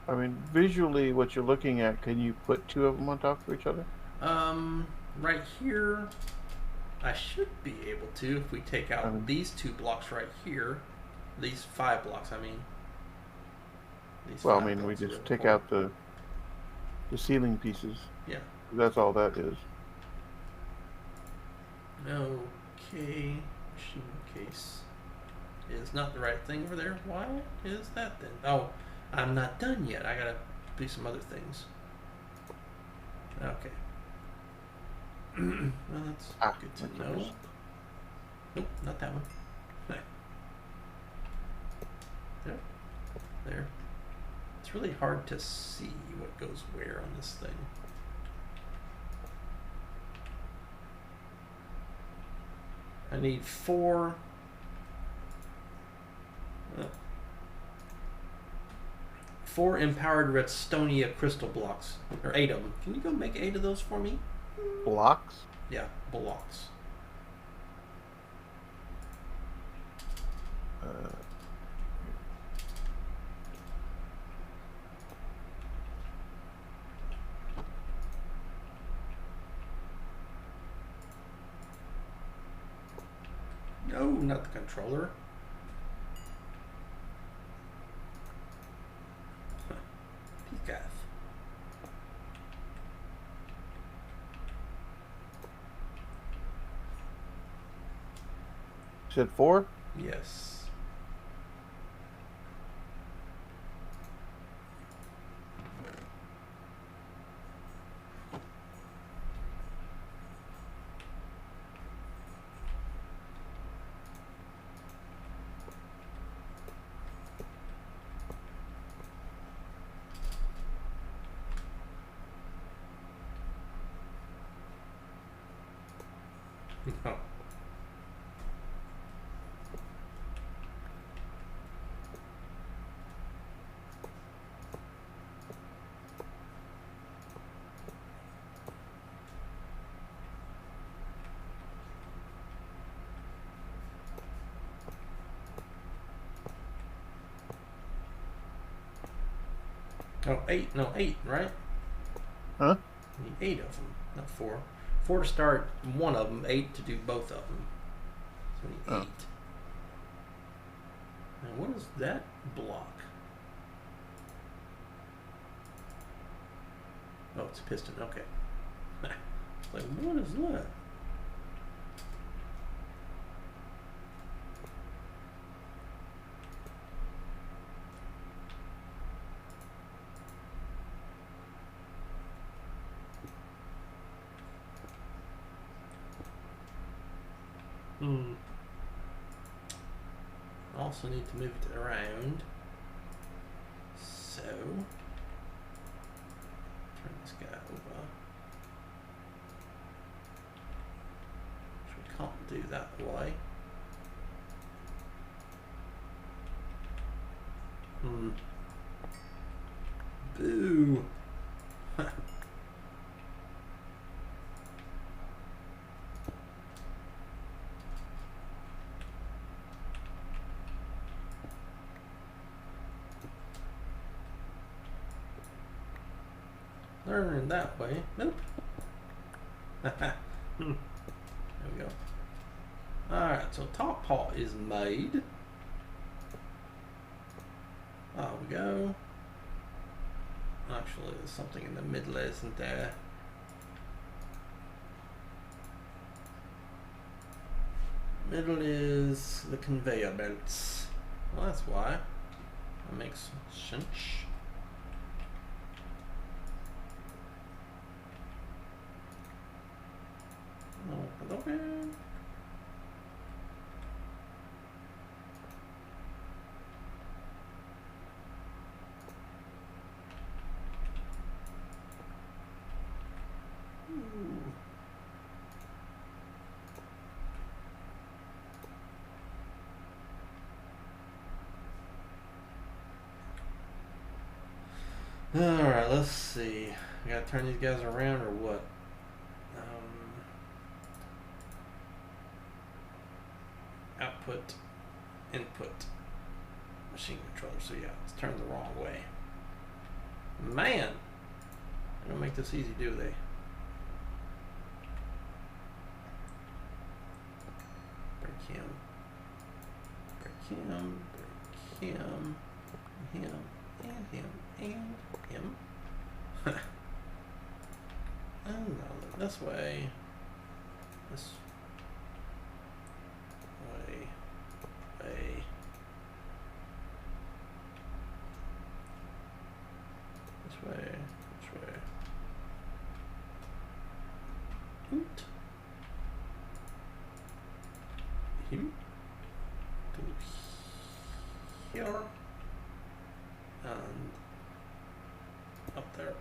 I mean, visually, what you're looking at, can you put 2 of them on top of each other? Right here, I should be able to if we take out these 2 blocks right here. These 5 blocks, I mean. Well, I mean, we just take out the ceiling pieces. Yeah. That's all that is. Okay. Machine case is not the right thing over there. Why is that then? Oh, I'm not done yet. I gotta do some other things. Okay. Well, that's good to know. Nope, not that one. There. It's really hard to see what goes where on this thing. I need 4. 4 empowered Redstonia crystal blocks, or 8 of them. Can you go make 8 of those for me? Blocks? Yeah, blocks. No, not the controller. These guys. Said 4? Yes. No. Oh, 8. No, 8, right? Huh? You need 8 of them, not 4. 4 to start one of them, 8 to do both of them. So we need 8. Now, what is that block? Oh, it's a piston. Okay. Like, what is that? Also need to move it around. So turn this guy over. Which we can't do that way. Boo. Learn that way. Nope. There we go. Alright, so top part is made. There we go. Actually, there's something in the middle, isn't there? Middle is the conveyor belts. Well, that's why. That makes sense. Oh, hello. Alright, let's see. I gotta turn these guys around or what? Output, input, machine controller. So yeah, it's turned the wrong way. Man! They don't make this easy, do they? Break him. Break him. Break him. Him. And him. And him. Oh no, this way. This way. Way. This way. Which way? Oot. Him. To here. And up there.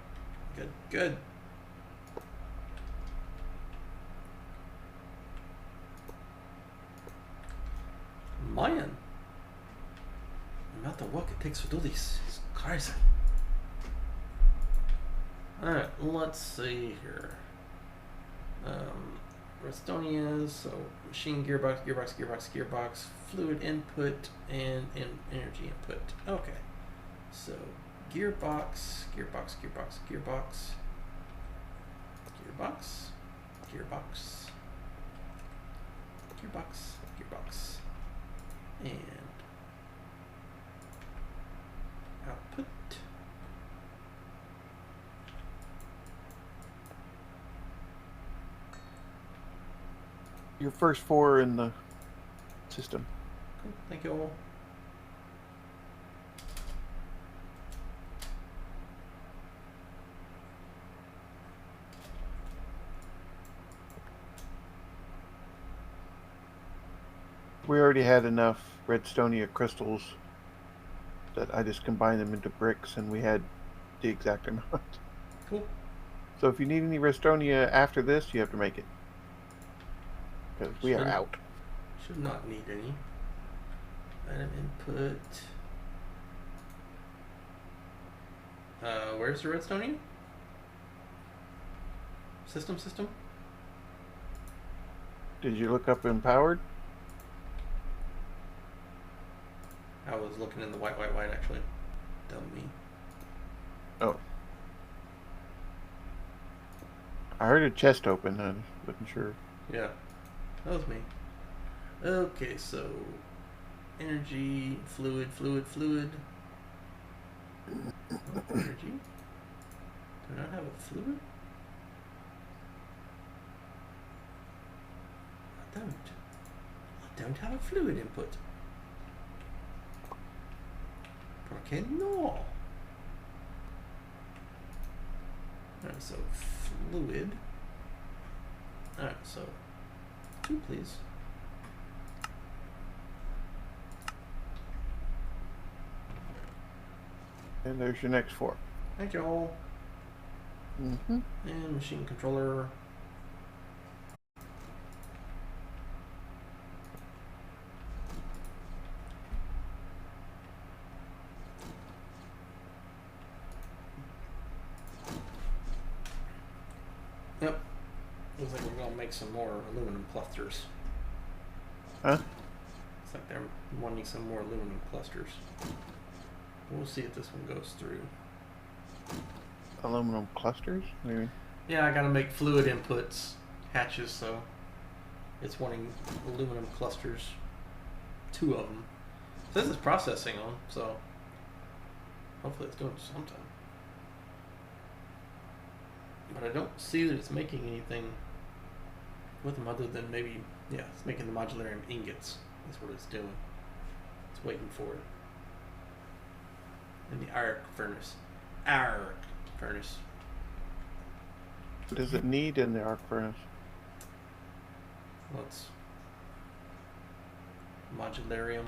Good, good. Man, not the work it takes to do this. It's crazy. Alright, let's see here. Redstonians, so machine gearbox, fluid input, and energy input. Okay. So gearbox, gearbox, and output. Your first 4 in the system. Cool. Thank you all. We already had enough redstonia crystals that I just combined them into bricks, and we had the exact amount. Cool. So if you need any redstonia after this, you have to make it. Because we are out. Should not need any. Item input. Where's the redstone? System. Did you look up empowered? I was looking in the white actually. Dumb me. Oh. I heard a chest open. I wasn't sure. Yeah, that was me. Okay, so energy, fluid. Energy? Do I not have a fluid? I don't have a fluid input. Okay, no. Alright, so fluid. Alright, so 2, please. And there's your next 4. Thank you all. Mm-hmm. And machine controller. Yep. Looks like we're gonna make some more aluminum clusters. Huh? It's like they're wanting some more aluminum clusters. We'll see if this one goes through. Aluminum clusters? Maybe. Yeah, I gotta make fluid inputs, hatches, so it's wanting aluminum clusters. 2 of them. It says it's processing them, so hopefully it's doing something. But I don't see that it's making anything with them other than maybe, yeah, it's making the modularium ingots. That's what it's doing. It's waiting for it. In the arc furnace. What does it need in the arc furnace? Let's modularium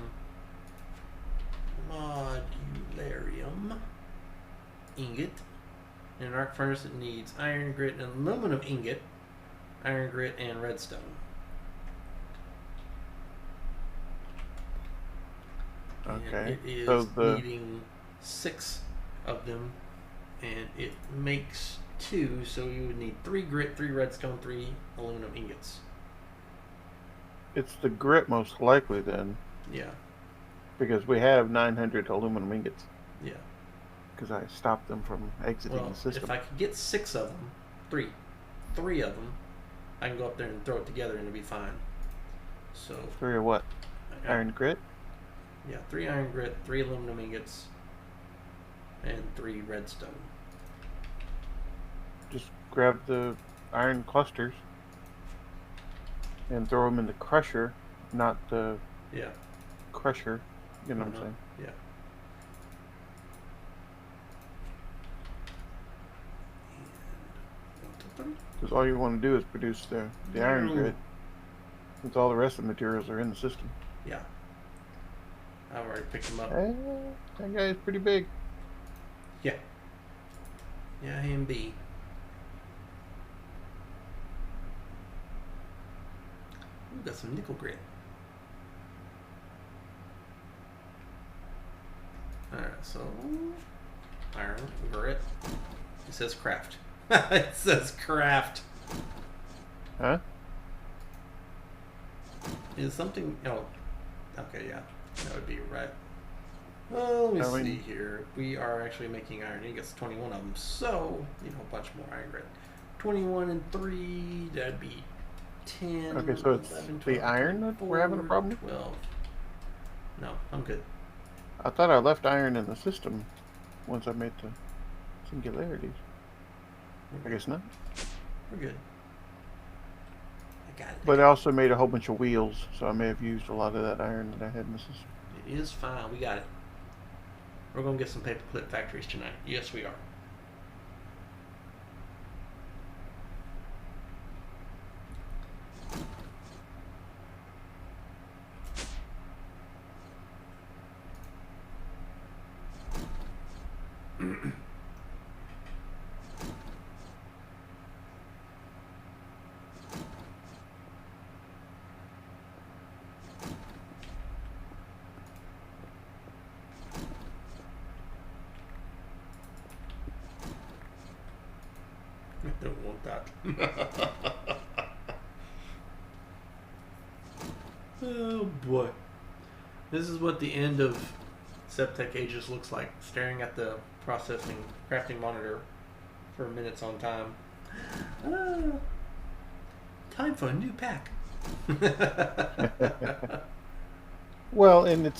ingot. In an arc furnace it needs iron grit and aluminum ingot, iron grit and redstone. Okay. And it is so needing 6 of them and it makes 2, so you would need 3 grit, 3 redstone, 3 aluminum ingots. It's the grit most likely then, Yeah, because we have 900 aluminum ingots. yeah. Because I stopped them from exiting Well, the system. if I could get 6 of them, 3 of them, I can go up there and throw it together and it'll be fine. So 3 or what? Iron grit? Yeah, 3 iron grit, 3 aluminum ingots, and 3 redstone. Just grab the iron clusters and throw them in the crusher, not the crusher. You know what I'm saying? Yeah. Because all you want to do is produce the iron grit, since all the rest of the materials are in the system. Yeah. I've already picked them up. That guy is pretty big. Yeah. Yeah, A and B. Ooh, got some nickel grit. Alright, so iron grit. It says craft. It says craft. Huh? Is something... Oh. Okay, yeah. That would be right. Well, let me see here. We are actually making iron ingots, 21 of them. So, a bunch more iron grit. 21 and 3, that'd be 10. Okay, so it's 11, 12, the iron that we're having a problem with? 12. No, I'm good. I thought I left iron in the system once I made the singularities. I guess not. We're good. I got it. But I also made a whole bunch of wheels, so I may have used a lot of that iron that I had in the system. It is fine. We got it. We're going to get some paperclip factories tonight. Yes, we are. I don't want that. Oh boy. This is what the end of SevTech Ages looks like. Staring at the crafting monitor for minutes on time. Time for a new pack. Well, and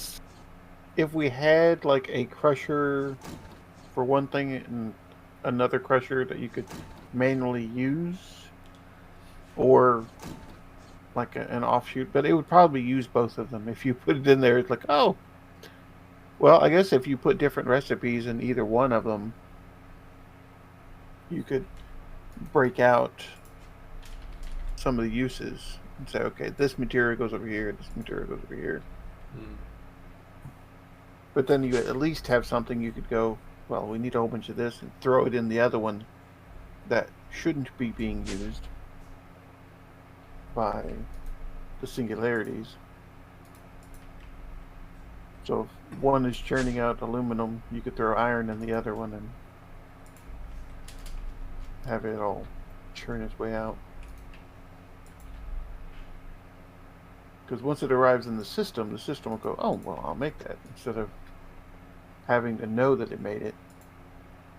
if we had like a crusher for one thing and another crusher that you could manually use, or like an offshoot, but it would probably use both of them. If you put it in there, it's like, oh, well, I guess if you put different recipes in either one of them, you could break out some of the uses and say, okay, this material goes over here, this material goes over here. But then you at least have something you could go, well, we need a whole bunch of this, and throw it in the other one that shouldn't be being used by the singularities. So if one is churning out aluminum, you could throw iron in the other one and have it all churn its way out. Because once it arrives in the system will go, oh, well, I'll make that. Instead of having to know that it made it,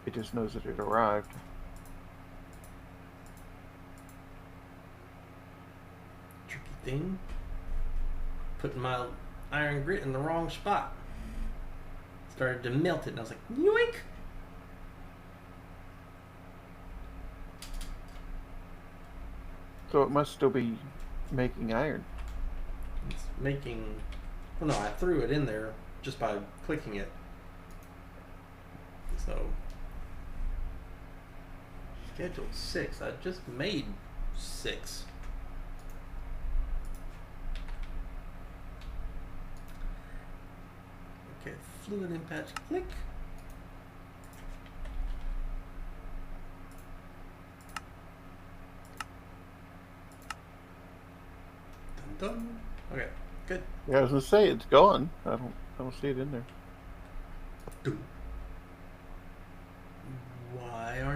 it just knows that it arrived. Tricky thing. Putting my iron grit in the wrong spot. Started to melt it, and I was like, yoink! So it must still be making iron. It's making... Well, no, I threw it in there just by clicking it. So... Scheduled 6. I just made 6. Okay, fluid impact, click. Dun dun. Okay, good. Yeah, I was gonna say it's gone. I don't see it in there.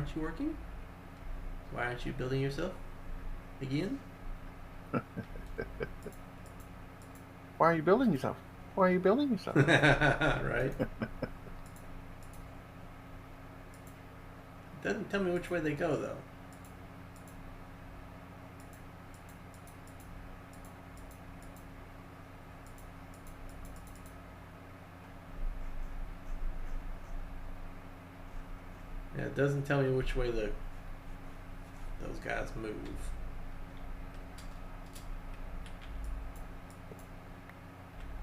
aren't you working? Why aren't you building yourself? Again? Why are you building yourself? Why are you building yourself? Right? Doesn't tell me which way they go, though. Yeah, it doesn't tell me which way those guys move.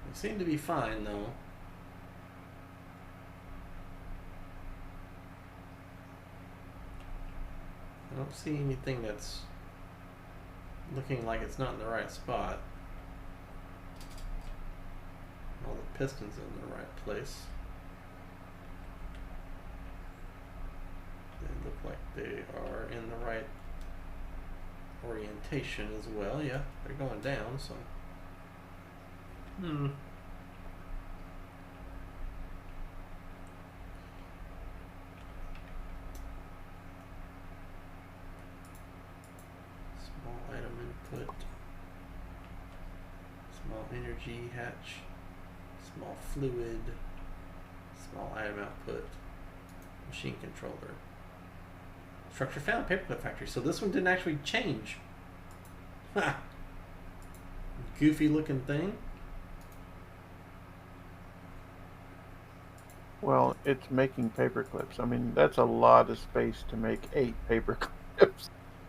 They seem to be fine, though. I don't see anything that's looking like it's not in the right spot. All the pistons in the right place. They look like they are in the right orientation as well. Yeah, they're going down, so. Small item input. Small energy hatch. Small fluid. Small item output. Machine controller. Structure found, paperclip factory. So this one didn't actually change. Ha! Goofy looking thing. Well, it's making paper clips. I mean, that's a lot of space to make 8 paper clips.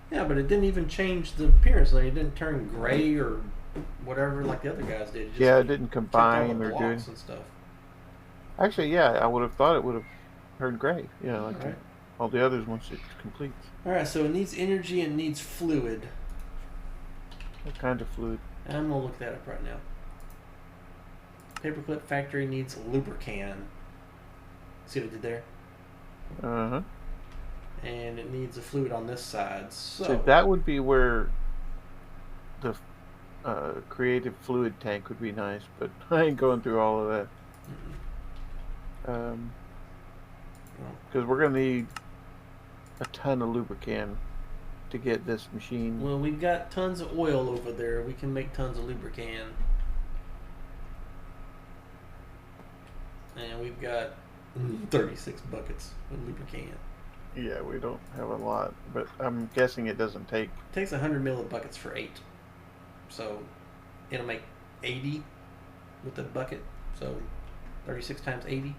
Yeah, but it didn't even change the appearance. Like it didn't turn gray or whatever like the other guys did. It just Yeah, it didn't kept all the combine or do blocks anything. and stuff. Actually, yeah, I would have thought it would have turned gray. Yeah, like Alright. all the others once it completes. Alright, so it needs energy and needs fluid. What kind of fluid? I'm gonna look that up right now. Paperclip factory needs lubricant. See what I did there? Uh-huh. And it needs a fluid on this side. So that would be where the creative fluid tank would be nice, but I ain't going through all of that. Because we're going to need a ton of lubricant to get this machine. Well, we've got tons of oil over there. We can make tons of lubricant. And we've got 36 buckets of lubricant. Yeah, we don't have a lot, but I'm guessing it doesn't take... It takes 100 mil of buckets for 8. So it'll make 80 with the bucket. So 36 times 80.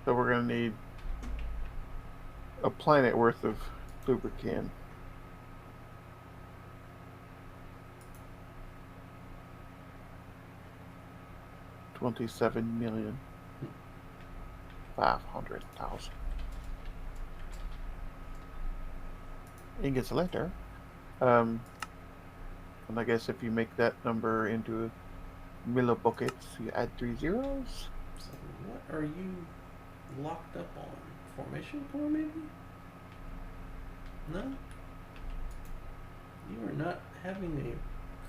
So we're going to need a planet worth of lubricant. $27,500,000 ingots later. And I guess if you make that number into millibuckets, you add 3 zeros. So what are you locked up on? Formation core, maybe? No? You are not having a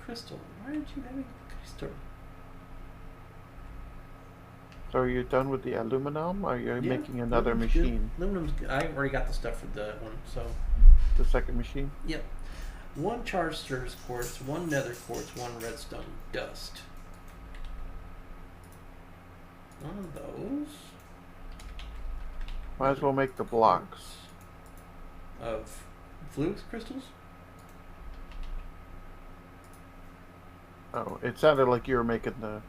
crystal. Why aren't you having a crystal? So are you done with the aluminum, or are you making another aluminum's machine? Good. Aluminum's good. I already got the stuff for that one, so. The second machine? Yep. 1 charged Sturgis quartz, 1 nether quartz, 1 redstone dust. One of those. Might as well make the blocks. Of fluix crystals? Oh, it sounded like you were making the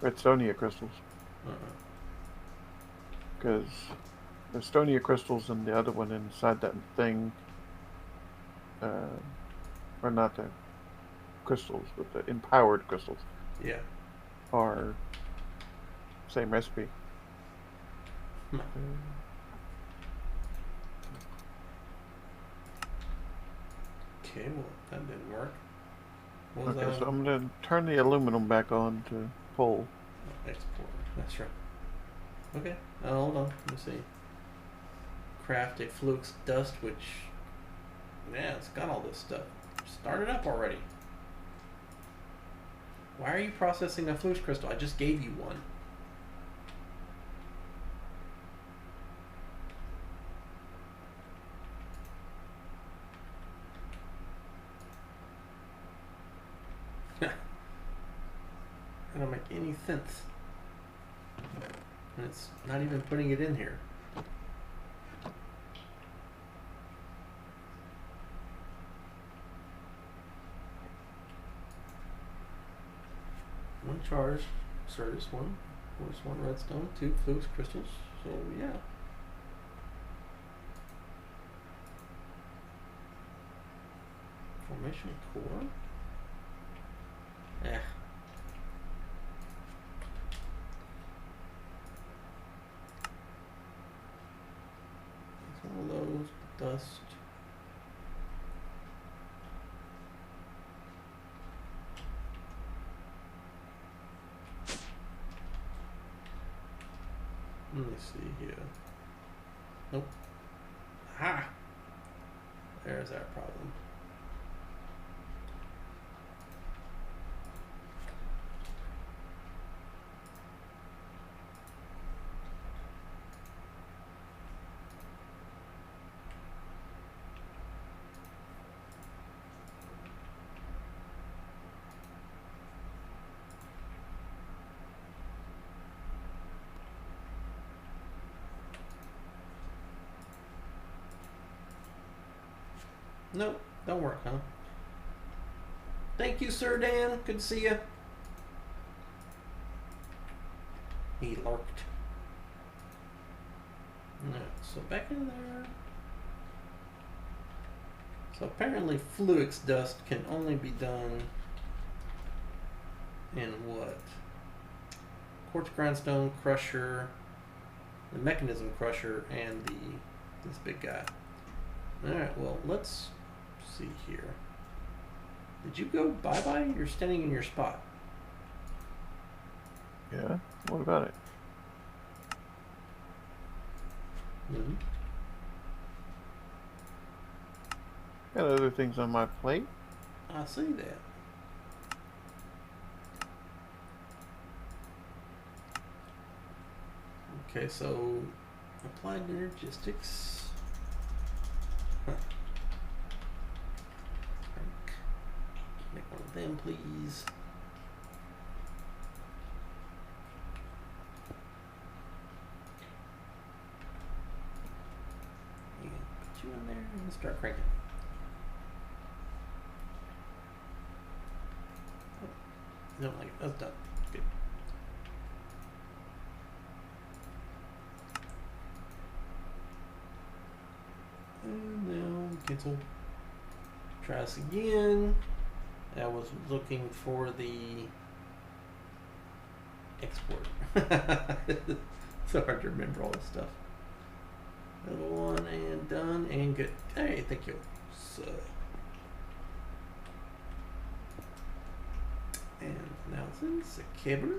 redstonia crystals. Because the redstonia crystals and the other one inside that thing are not the crystals, but the empowered crystals. Yeah. Are same recipe. Okay, well, that didn't work. Okay, so I'm going to turn the aluminum back on to pull. Export. That's right. Okay, hold on. Let me see. Craft a flux dust, which, yeah, it's got all this stuff. Start it up already. Why are you processing a flux crystal? I just gave you one. 1/5. And it's not even putting it in here. One charge, Certus, one force, one redstone, 2 flukes crystals. So yeah. Formation core. Yeah. It's one of those dust. Let me see here. Nope. Ha! There's our problem. Nope, don't work, huh? Thank you, Sir Dan. Good to see you. He lurked. Alright, so back in there. So apparently Fluix dust can only be done in what? Quartz grindstone crusher, the mechanism crusher, and this big guy. Alright, well, let's see here. Did you go bye-bye? You're standing in your spot. Yeah, what about it? Mm-hmm. Got other things on my plate. I see that. Okay, so applied energistics. Huh. Make one of them, please. And put you in there and start cranking. Oh, don't like it. That's done. Good. And now cancel. Try this again. I was looking for the export. So hard to remember all this stuff. Level 1 and done and good. Hey, thank you. So, and now it's a cable.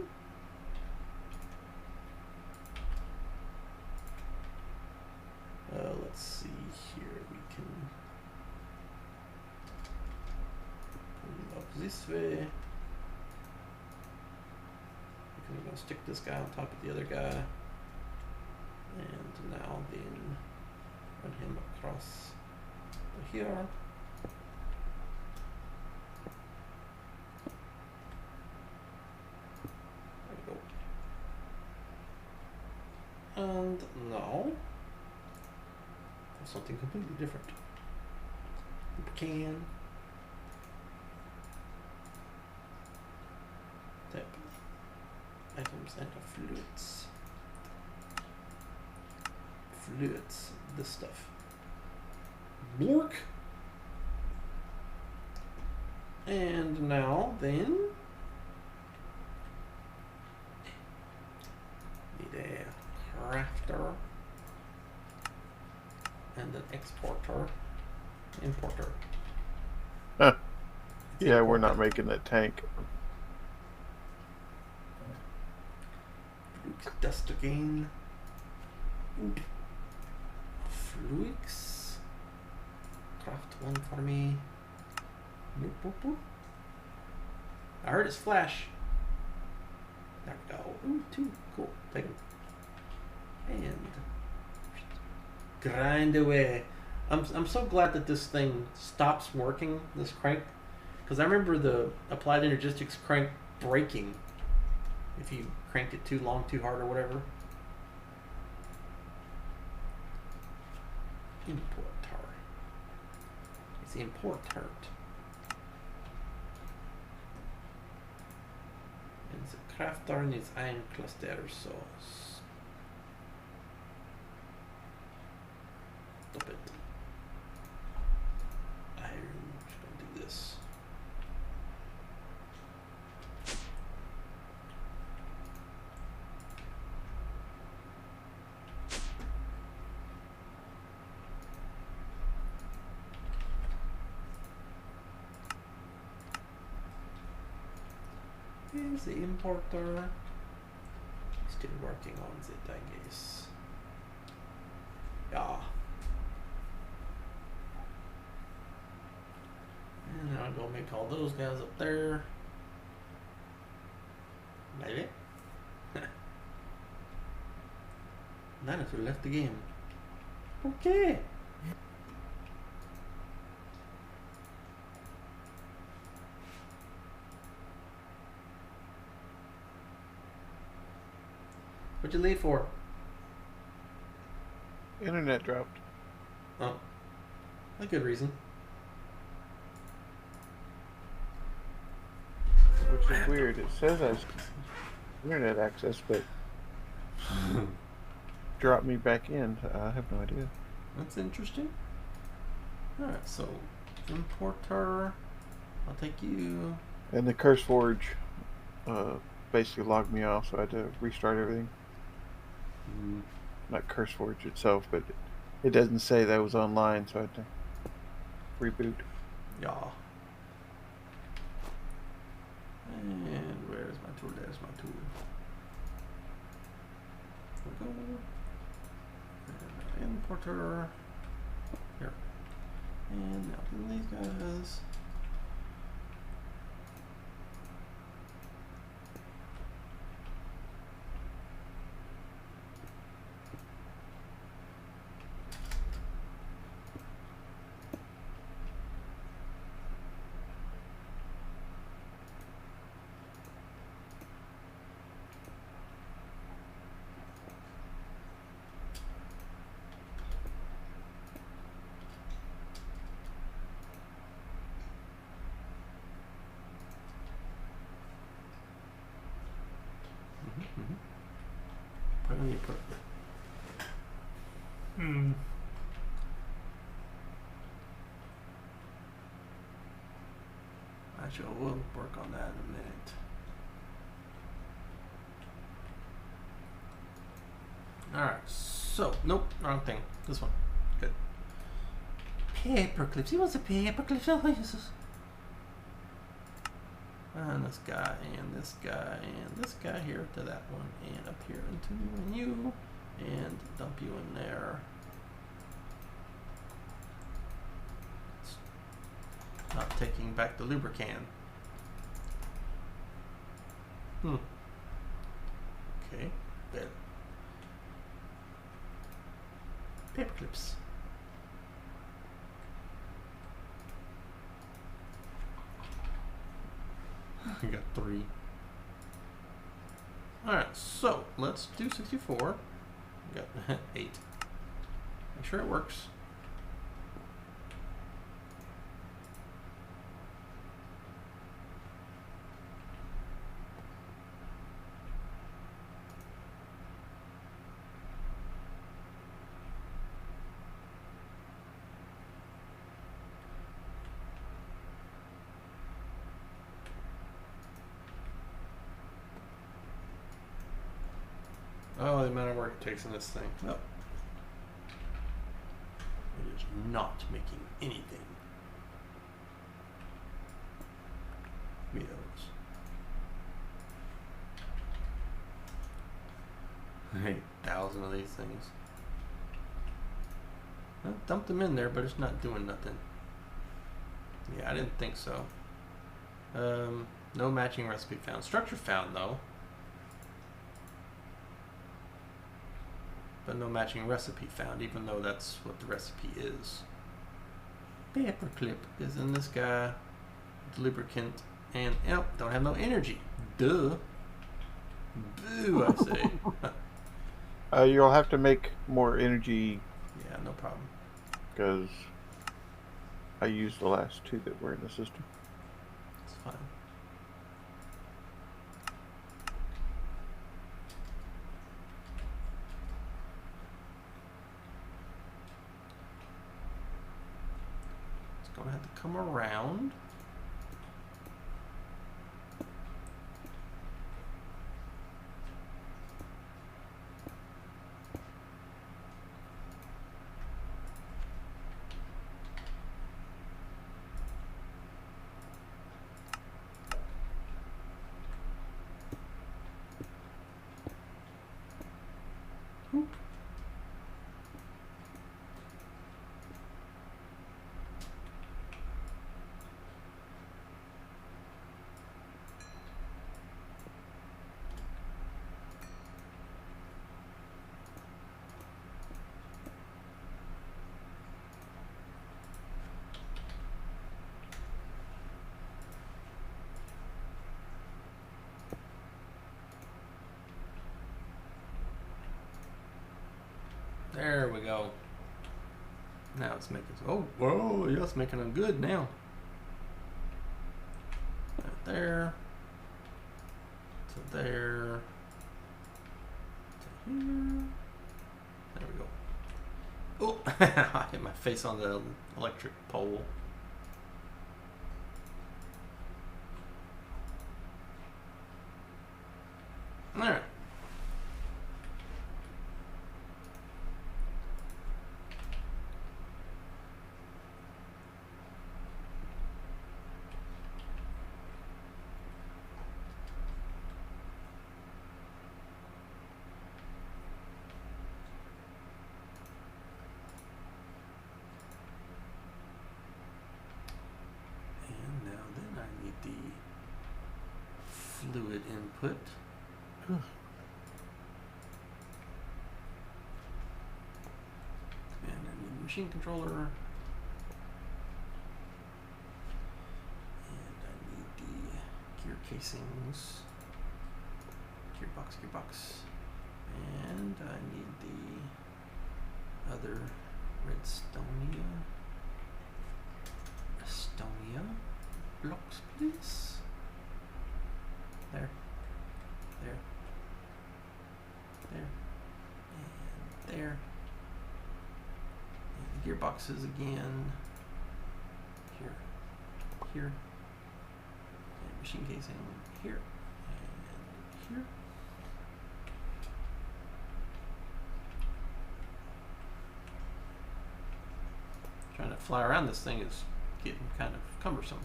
Let's see here. We can pull up this way. I'm going to stick this guy on top of the other guy. And now then run him across here. There we go. And now something completely different. Can tap items and fluids. Fluids, this stuff. Blork. And now then need a crafter and an exporter, importer. Huh. Yeah, we're not making that tank. Dust again. Fluix. Craft one for me. Boop, boop, boop. I heard his flash. There we go. Ooh, 2. Cool. Take him. And grind away. I'm so glad that this thing stops working, this crank, because I remember the applied energistics crank breaking if you cranked it too long, too hard, or whatever. Importer. It's importer. And the crafter needs iron cluster sauce. Stop it. I'm just gonna do this. Is the importer still working on it, I guess. Yeah. And I'll go make all those guys up there. Maybe. Dinosaur left the game. Okay. What'd you leave for? Internet dropped. Oh. A good reason. Which is weird. It says I have internet access, but dropped me back in. I have no idea. That's interesting. Alright, so importer. I'll take you. And the Curse Forge basically logged me off, so I had to restart everything. Not Curse Forge itself, but it doesn't say that it was online, so I had to reboot. Yeah. And where's my tool? There's my tool. We'll go. And importer. Here. And now to these guys. Where do you put it? Actually, we'll work on that in a minute. Alright, so, nope, wrong thing. This one. Good. Paper clips. He wants a paper clips. Oh, Jesus. And this guy, and this guy, and this guy here to that one, and up here into you, and dump you in there. Not taking back the lubricant. Okay, good. Paper clips. We got 3. Alright, so let's do 64. We got 8. Make sure it works. Oh, the amount of work it takes in this thing. No. It is not making anything. Give me those. 8,000 of these things. Well, dump them in there, but it's not doing nothing. Yeah, I didn't think so. No matching recipe found. Structure found, though. But no matching recipe found, even though that's what the recipe is. Paperclip is in this guy. Lubricant and don't have no energy. Duh. Boo, I say. You'll have to make more energy Yeah, no problem. because I used the last two that were in the system. It's fine. It's gonna have to come around. Oop. There we go. Now it's making. Oh, whoa! Yeah, it's making them good now. Right there. To there. To here. There we go. Oh! I hit my face on the electric pole. All right. Fluid input. And I need a machine controller. And I need the gear casings. Gearbox. And I need the other Estonia blocks, please. There, and there. And the gearboxes again. Here, and machine casing here, and here. Trying to fly around this thing is getting kind of cumbersome.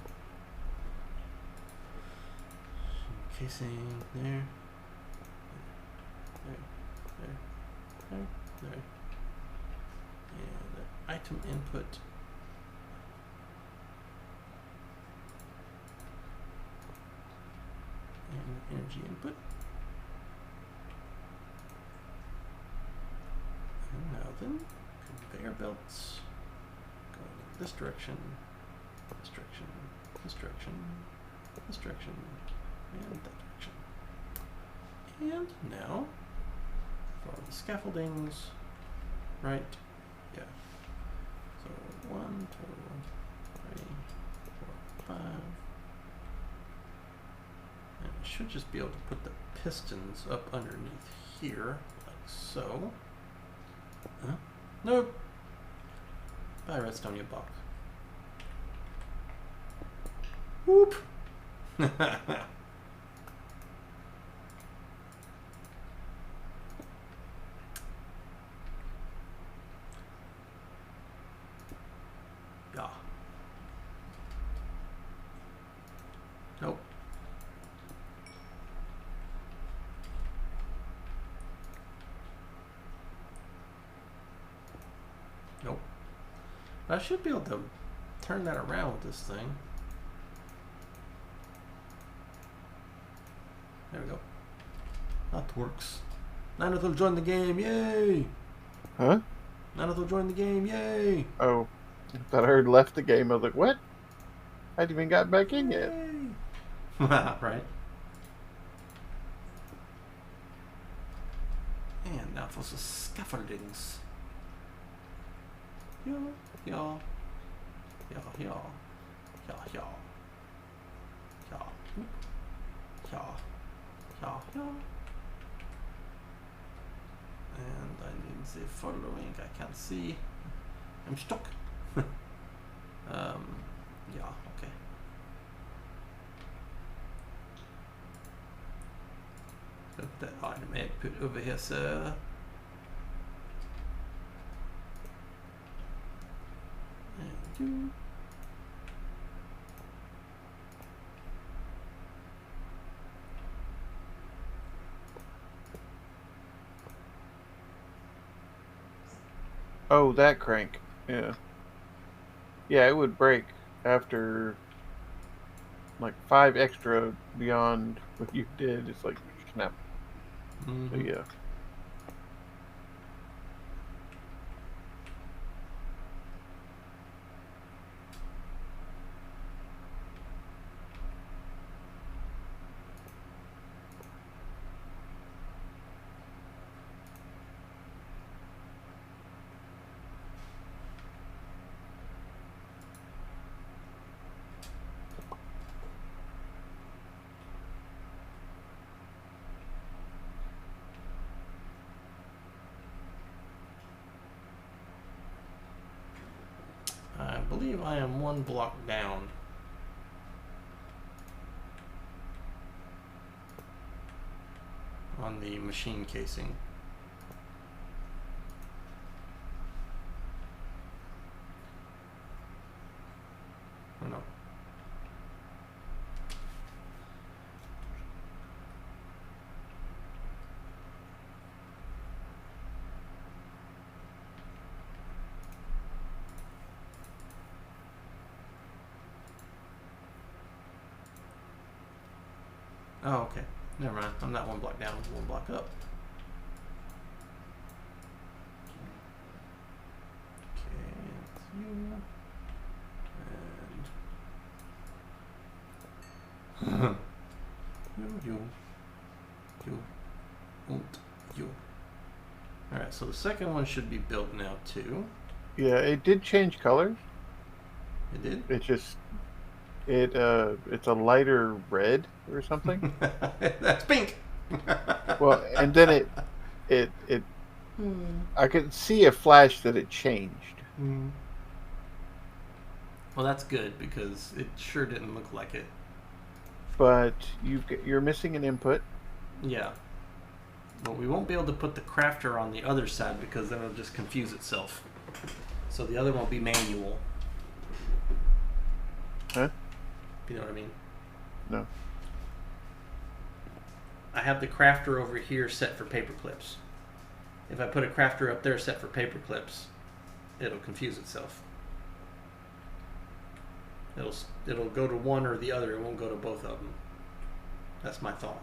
Casing there. There. And the item input. And energy input. And now then, conveyor belts going in this direction, and that direction. And now, for the scaffoldings, right? Yeah. So 1, 2, 3, 4, 5. And I should just be able to put the pistons up underneath here, like so. Huh? Nope. By Redstonia block. Whoop! Yeah. Nope. Nope. I should be able to turn that around with this thing. There we go. That works. Nanith will join the game, yay! Huh? Nanith will join the game, yay! Oh, I thought I heard left the game. I was like, what? I hadn't even got back in yet. Right. now for the scaffoldings. Yeah, yeah, yeah, yeah, yeah, yeah, yeah, yeah, yeah, yeah. And I need the following. I can't see. I'm stuck. Yeah, okay. Put the item output over here, sir. And you. Oh, that crank. Yeah. Yeah, it would break after like 5 extra beyond what you did. It's like snap. So yeah. I believe I am 1 block down. On the machine casing. Oh no. Oh, okay. Never mind. I'm not 1 block down, I'm 1 block up. Okay, it's you. And you. Alright, so the second one should be built now too. Yeah, it did change colors. It did? It just it's a lighter red or something. That's pink. Well, and then it I could see a flash that it changed. Well, that's good because it sure didn't look like it. But you're missing an input. Yeah. But we won't be able to put the crafter on the other side because then it'll just confuse itself. So the other one will be manual. Huh? You know what I mean? No. I have the crafter over here set for paper clips. If I put a crafter up there set for paper clips, it'll confuse itself. It'll go to one or the other. It won't go to both of them. That's my thought.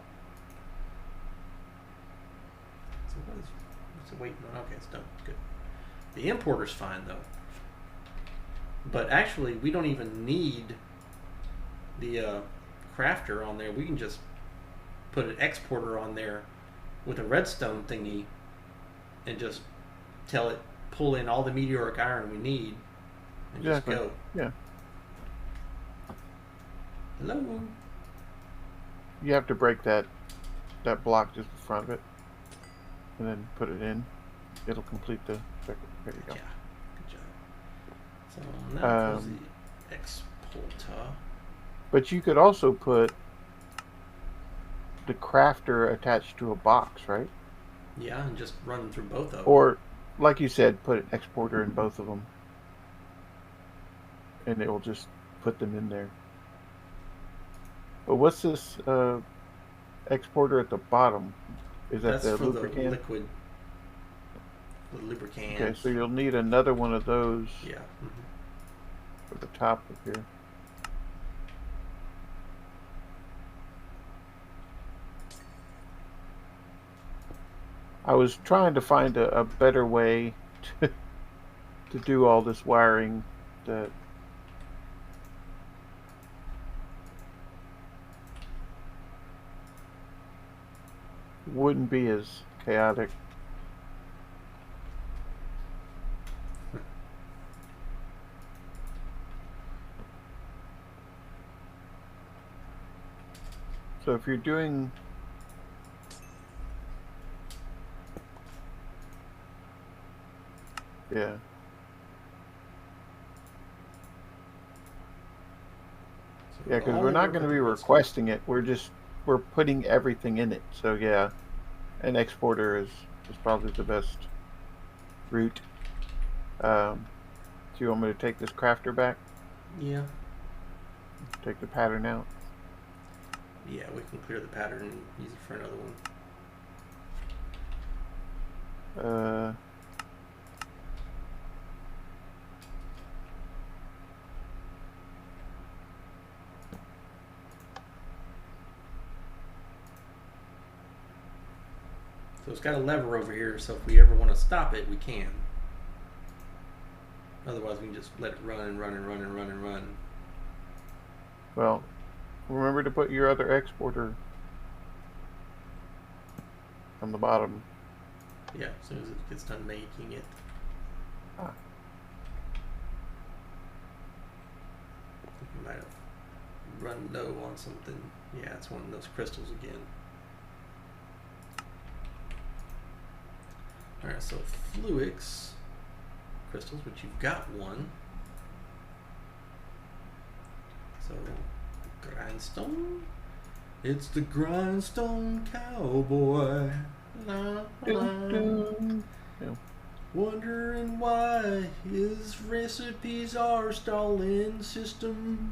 So what's it waiting on? Okay, it's done. Good. The importer's fine though. But actually, we don't even need the crafter on there. We can just put an exporter on there with a redstone thingy and just tell it pull in all the meteoric iron we need and just go. Yeah. Hello. You have to break that block just in front of it, and then put it in. It'll complete the circuit. There you go. Yeah. Good job. So now for the exporter. But you could also put the crafter attached to a box, right? Yeah, and just run through both of them. Or, like you said, put an exporter in both of them, and it will just put them in there. But what's this exporter at the bottom? Is that That's the for lubricant? the liquid. The lubricant. Okay, so you'll need another one of those. Yeah. For the top of here. I was trying to find a better way to do all this wiring that wouldn't be as chaotic. So if you're doing... Yeah. So Yeah, because all we're the not work going to at be the requesting it. We're putting everything in it. So yeah, an exporter is probably the best route. Do you want me to take this crafter back? Yeah. Take the pattern out? Yeah, we can clear the pattern and use it for another one. So it's got a lever over here, so if we ever want to stop it, we can. Otherwise, we can just let it run and run and run and run and run. Well, remember to put your other exporter on the bottom. Yeah, as soon as it gets done making it. Ah. I think we might have run low on something. Yeah, it's one of those crystals again. Alright, so Fluix crystals, which you've got one. So, grindstone. It's the grindstone cowboy. La, la. Yeah. Wondering why his recipes are stalling system.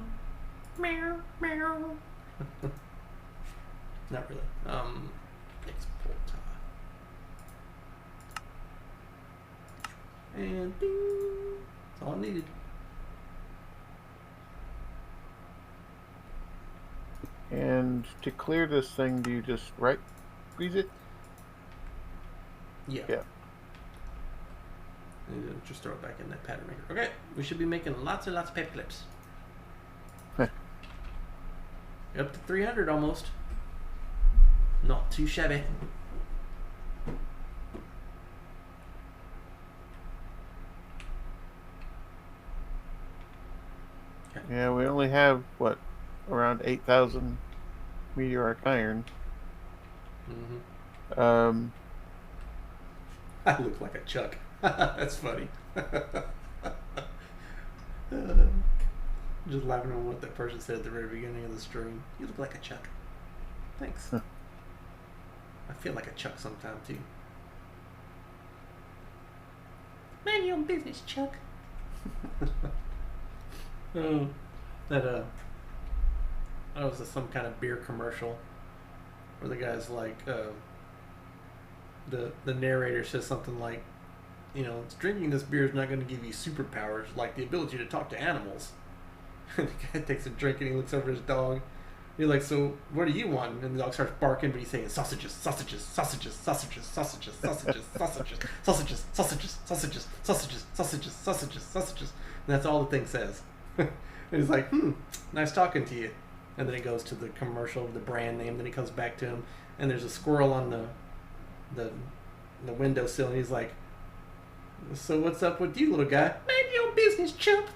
Meow, meow. Not really. Export. And ding. That's all I needed. And to clear this thing, do you just right squeeze it? Yeah. Yeah. And then just throw it back in that pattern maker. Okay, we should be making lots and lots of paper clips. Up to 300 almost. Not too shabby. Okay. Yeah, we only have, what, around 8,000 meteoric iron. Mm-hmm. I look like a Chuck. That's funny. Just laughing on what that person said at the very beginning of the stream. You look like a Chuck. Thanks. Huh. I feel like a Chuck sometime too. Man, your own business, Chuck. Oh, that was some kind of beer commercial where the guy's like, the narrator says something like, you know, drinking this beer is not going to give you superpowers like the ability to talk to animals. And the guy takes a drink and he looks over his dog. You're like, so what do you want? And the dog starts barking, but he's saying sausages, sausages, sausages, sausages, sausages, sausages, sausages, sausages, sausages, sausages, sausages, sausages, sausages, sausages. And that's all the thing says. And he's like, nice talking to you. And then it goes to the commercial of the brand name. Then he comes back to him, and there's a squirrel on the windowsill, and he's like, so what's up with you, little guy? Mind your business, chump.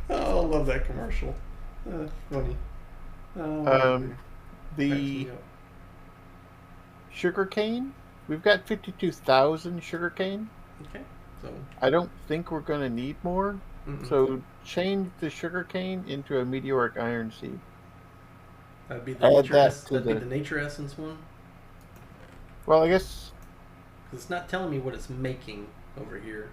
Oh, I love that commercial. Funny. The sugarcane, we've got 52,000 sugarcane. Okay, so I don't think we're going to need more. So change the sugarcane into a meteoric iron seed. that'd be the Add nature. that to That'd be the- the nature essence one. Well, I guess 'Cause it's not telling me what it's making over here.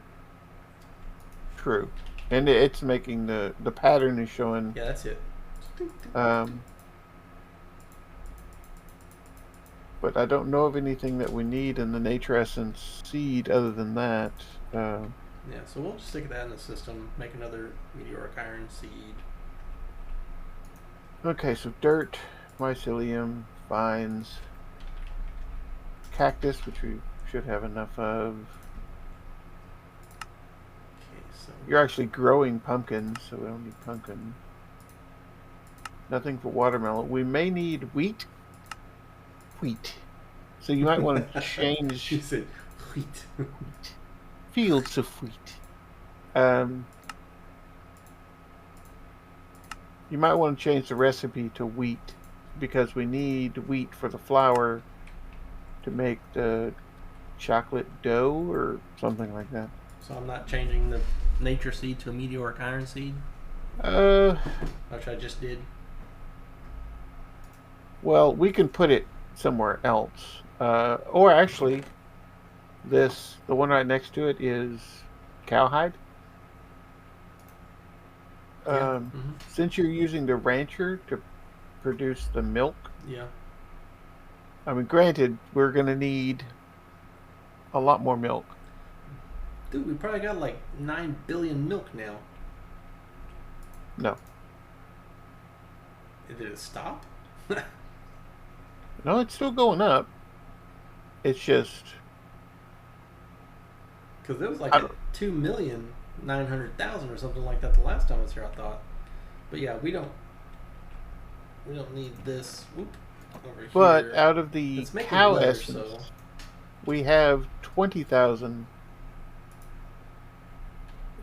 true, and it's making the pattern is showing. Yeah, that's it. But I don't know of anything that we need in the nature essence seed other than that. Yeah, so we'll just stick that in the system. Make another meteoric iron seed. Okay, so dirt, mycelium, vines, cactus, which we should have enough of. Okay, so You're actually growing pumpkins, so we don't need pumpkin. Nothing for watermelon. We may need wheat. Wheat. So you might want to change she said wheat. fields of wheat. you might want to change the recipe to wheat because we need wheat for the flour to make the chocolate dough or something like that. So I'm not changing the nature seed to a meteoric iron seed, Uh, which I just did. well, we can put it somewhere else. Or actually, the one right next to it is cowhide. Yeah. Since you're using the rancher to produce the milk, Yeah. I mean, granted, we're gonna need a lot more milk. Dude, we probably got like 9 billion milk now. No, Did it stop? no, it's still going up. It's just Because it was like I at don't, 2,900,000 or something like that the last time I was here, I thought. But yeah, we don't need this. Whoop, over but here. out of the It's making cow leather, essence, so we have 20,000.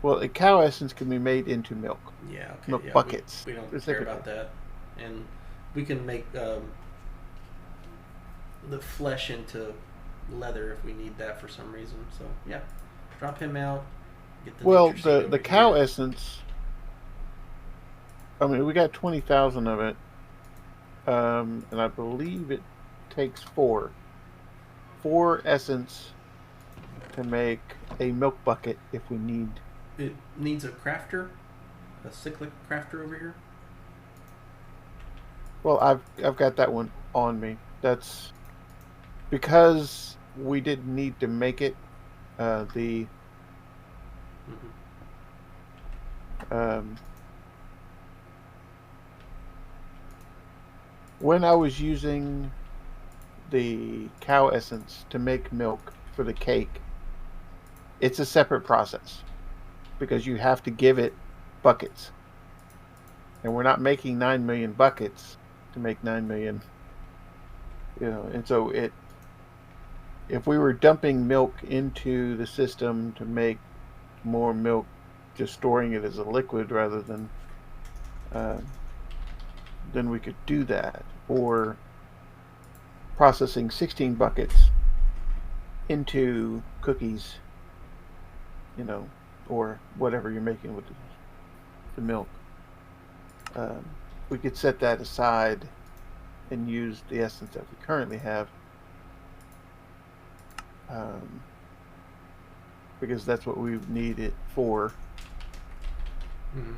Well, the cow essence can be made into milk. yeah, Milk okay, yeah. buckets. We don't care Specifically. about that, and we can make the flesh into leather if we need that for some reason. So yeah, drop him out. Get the Well, nature seed the over cow here. essence. I mean, we got 20,000 of it, and I believe it takes four essence to make a milk bucket if we need. It needs a crafter, a cyclic crafter over here. Well, I've got that one on me. That's because we didn't need to make it. The Mm-hmm. um, when I was using the cow essence to make milk for the cake, it's a separate process because you have to give it buckets. And we're not making 9 million buckets to make 9 million, and so if we were dumping milk into the system to make more milk, just storing it as a liquid rather than uh, then we could do that, or processing 16 buckets into cookies, or whatever you're making with the milk. Um, we could set that aside and use the essence that we currently have, um, because that's what we need it for. Mm-hmm.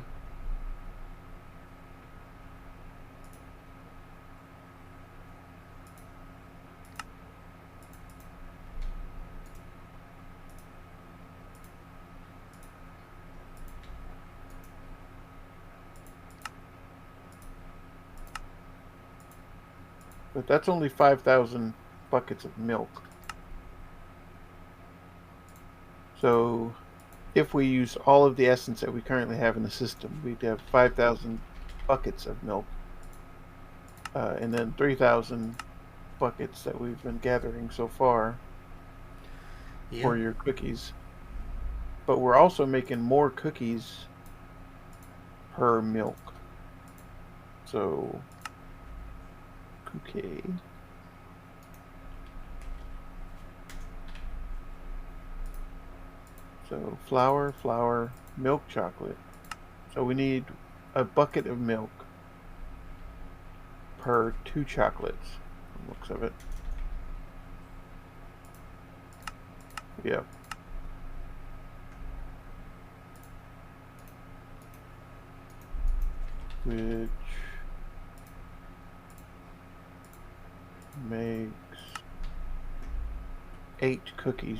But that's only 5,000 buckets of milk. So if we use all of the essence that we currently have in the system, we'd have 5,000 buckets of milk, and then 3,000 buckets that we've been gathering so far Yeah. for your cookies. But we're also making more cookies per milk. So, okay. So flour, milk chocolate. So we need a bucket of milk per 2 chocolates, from the looks of it. Yeah. Which makes 8 cookies.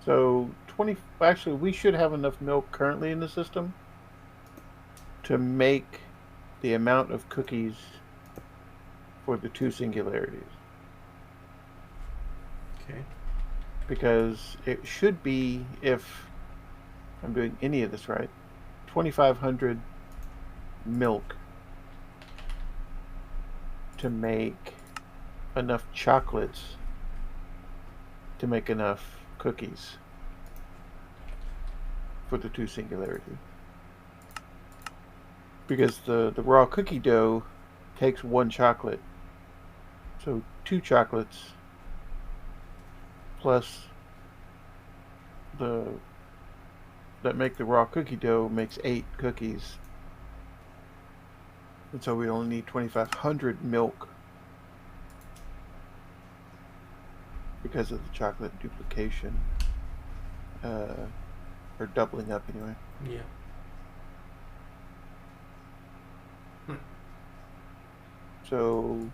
So 20, actually we should have enough milk currently in the system to make the amount of cookies for the 2 singularities. Okay. Because it should be, if I'm doing any of this right, 2,500 milk to make enough chocolates to make enough cookies for the 2 singularity. Because the raw cookie dough takes 1 chocolate. So 2 chocolates plus the that make the raw cookie dough makes 8 cookies. And so we only need 2,500 milk because of the chocolate duplication. Or doubling up anyway. Yeah. So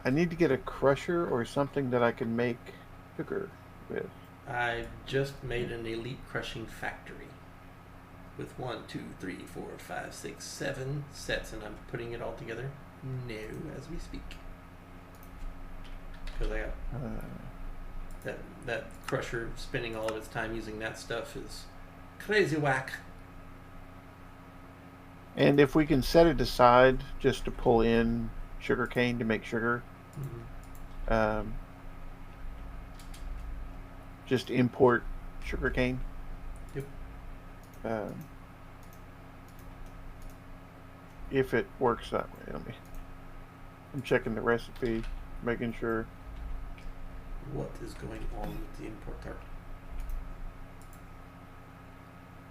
I need to get a crusher or something that I can make sugar with. I just made an elite crushing factory with 1, 2, 3, 4, 5, 6, 7 sets, and I'm putting it all together now as we speak. Because I got that crusher spending all of its time using that stuff is crazy whack. And if we can set it aside just to pull in sugar cane to make sugar, just import sugar cane. Yep. If it works that way. I'm checking the recipe, making sure. What is going on with the import tart?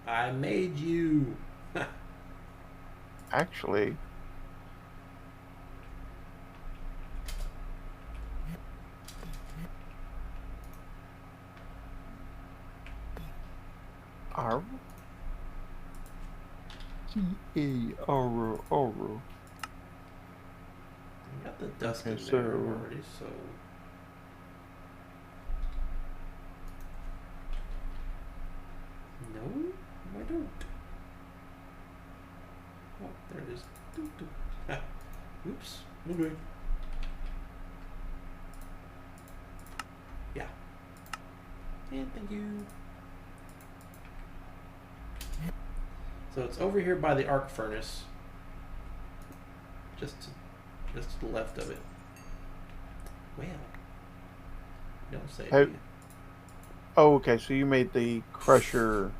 I made you. Actually, R T-A-R-R. I got the dust Okay, in there already, so. No, I don't. Oh, there it is. Oops. Okay. Yeah. And thank you. So it's over here by the arc furnace. Just to the left of it. Well. Don't say it. Oh, okay. So you made the crusher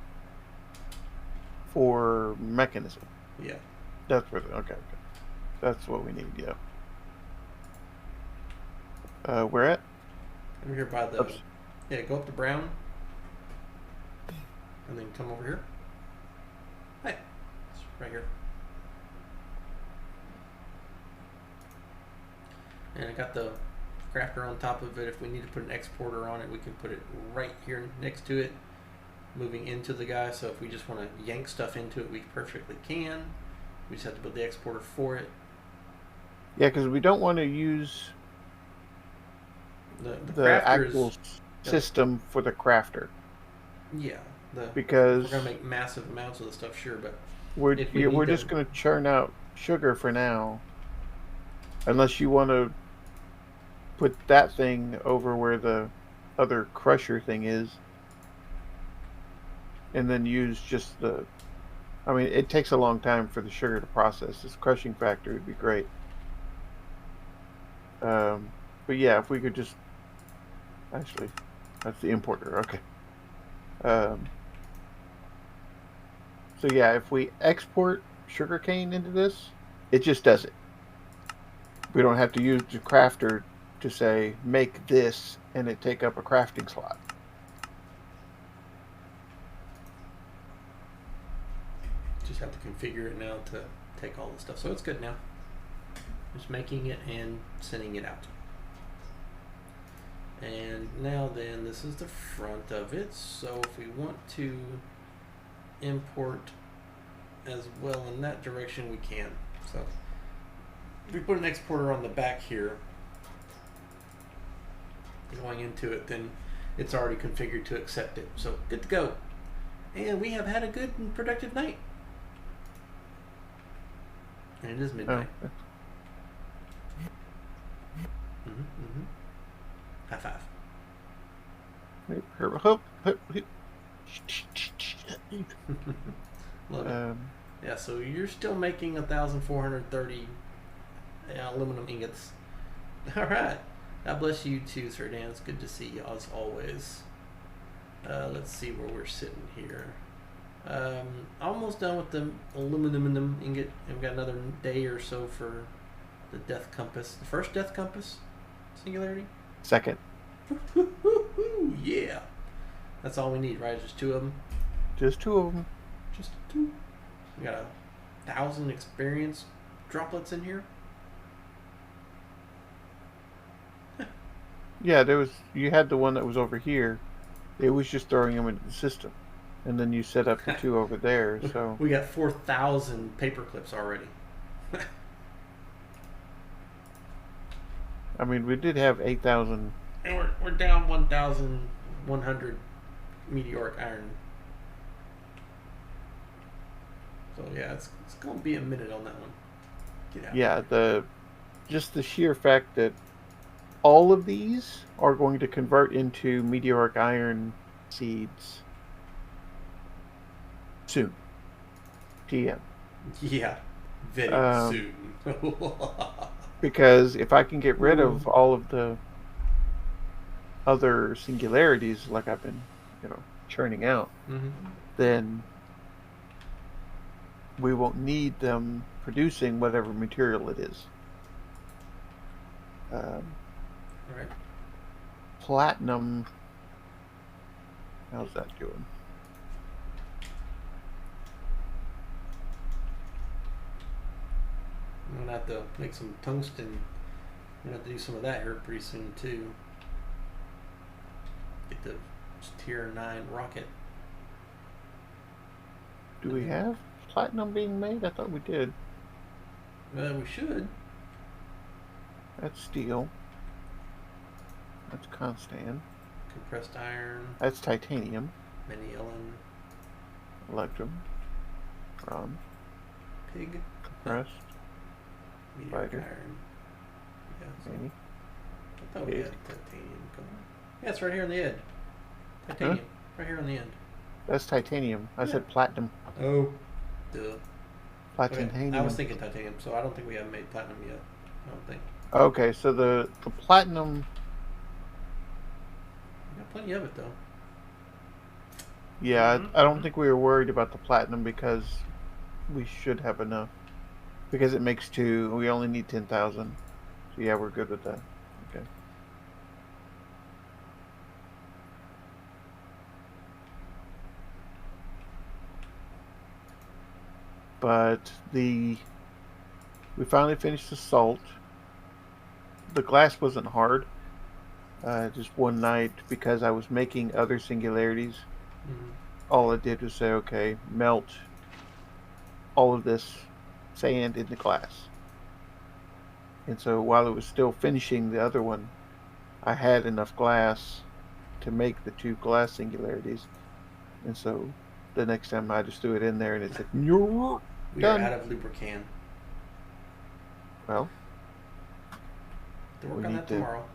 for mechanism. Yeah. That's what. Okay. That's what we need. Yeah. Where at? Over here by the. Oops. Yeah, go up to brown. And then come over here. Hey. It's right here. And I got the crafter on top of it. If we need to put an exporter on it, we can put it right here next to it, moving into the guy. So if we just want to yank stuff into it, we perfectly can. We just have to build the exporter for it. Yeah, because we don't want to use the actual system for the crafter. Yeah, because we're gonna make massive amounts of the stuff, sure, but we're just gonna churn out sugar for now, unless you want to put that thing over where the other crusher thing is, and then use just the. I mean, it takes a long time for the sugar to process. This crushing factory would be great. But yeah, if we could just actually, that's the importer. Okay. So yeah, if we export sugarcane into this, it just does it. We don't have to use the crafter to say make this and it take up a crafting slot. Just have to configure it now to take all the stuff. So it's good now. Just making it and sending it out. And now then, this is the front of it. So if we want to import as well in that direction, we can. So if we put an exporter on the back here, going into it, then it's already configured to accept it. So good to go. And we have had a good and productive night. And it is midnight. High five. Love it. Yeah, so you're still making 1,430 aluminum ingots. All right. God bless you too, Sir Dan. It's good to see you as always. Let's see where we're sitting here. Almost done with the aluminum ingot. We've got another day or so for the Death Compass. The first Death Compass singularity? Second. Yeah. That's all we need, right? Just two of them? Just two of them. Just two. We got 1,000 experience droplets in here. Yeah, you had the one that was over here. It was just throwing them into the system. And then you set up the two over there, so... We got 4,000 paper clips already. I mean, we did have 8,000... And we're down 1,100 meteoric iron. So yeah, it's going to be a minute on that one. Get out. Yeah, just the sheer fact that all of these are going to convert into meteoric iron seeds soon. TM. Yeah, very soon. Because if I can get rid of all of the other singularities like I've been, churning out, then we won't need them producing whatever material it is. Right. Platinum. How's that doing? I'm gonna have to make some tungsten. I'm gonna have to do some of that here pretty soon too. Get the tier 9 rocket. Do we have platinum being made? I thought we did. We should. That's steel. That's constan. Compressed iron. That's titanium. Maniolan. Electrum. Bronze. Pig. Compressed. Meteoric Spider. iron. Yeah. So Maybe. I thought we had titanium. Come on. Yeah, it's right here on the end. Titanium. Huh? Right here on the end. That's titanium. I said platinum. Oh. Duh. Platinum. I was thinking titanium, so I don't think we have made platinum yet. I don't think. Okay, so the platinum. We got plenty of it though. Yeah, I don't think we were worried about the platinum because we should have enough. Because it makes 2, we only need 10,000. So yeah, we're good with that. Okay. But we finally finished the salt. The glass wasn't hard. Just one night, because I was making other singularities, all I did was say, okay, melt all of this sand in the glass. And so while it was still finishing the other one, I had enough glass to make the 2 glass singularities. And so the next time I just threw it in there and it said, "You're We done." are out of lubricant. Well, To work we on need that to tomorrow.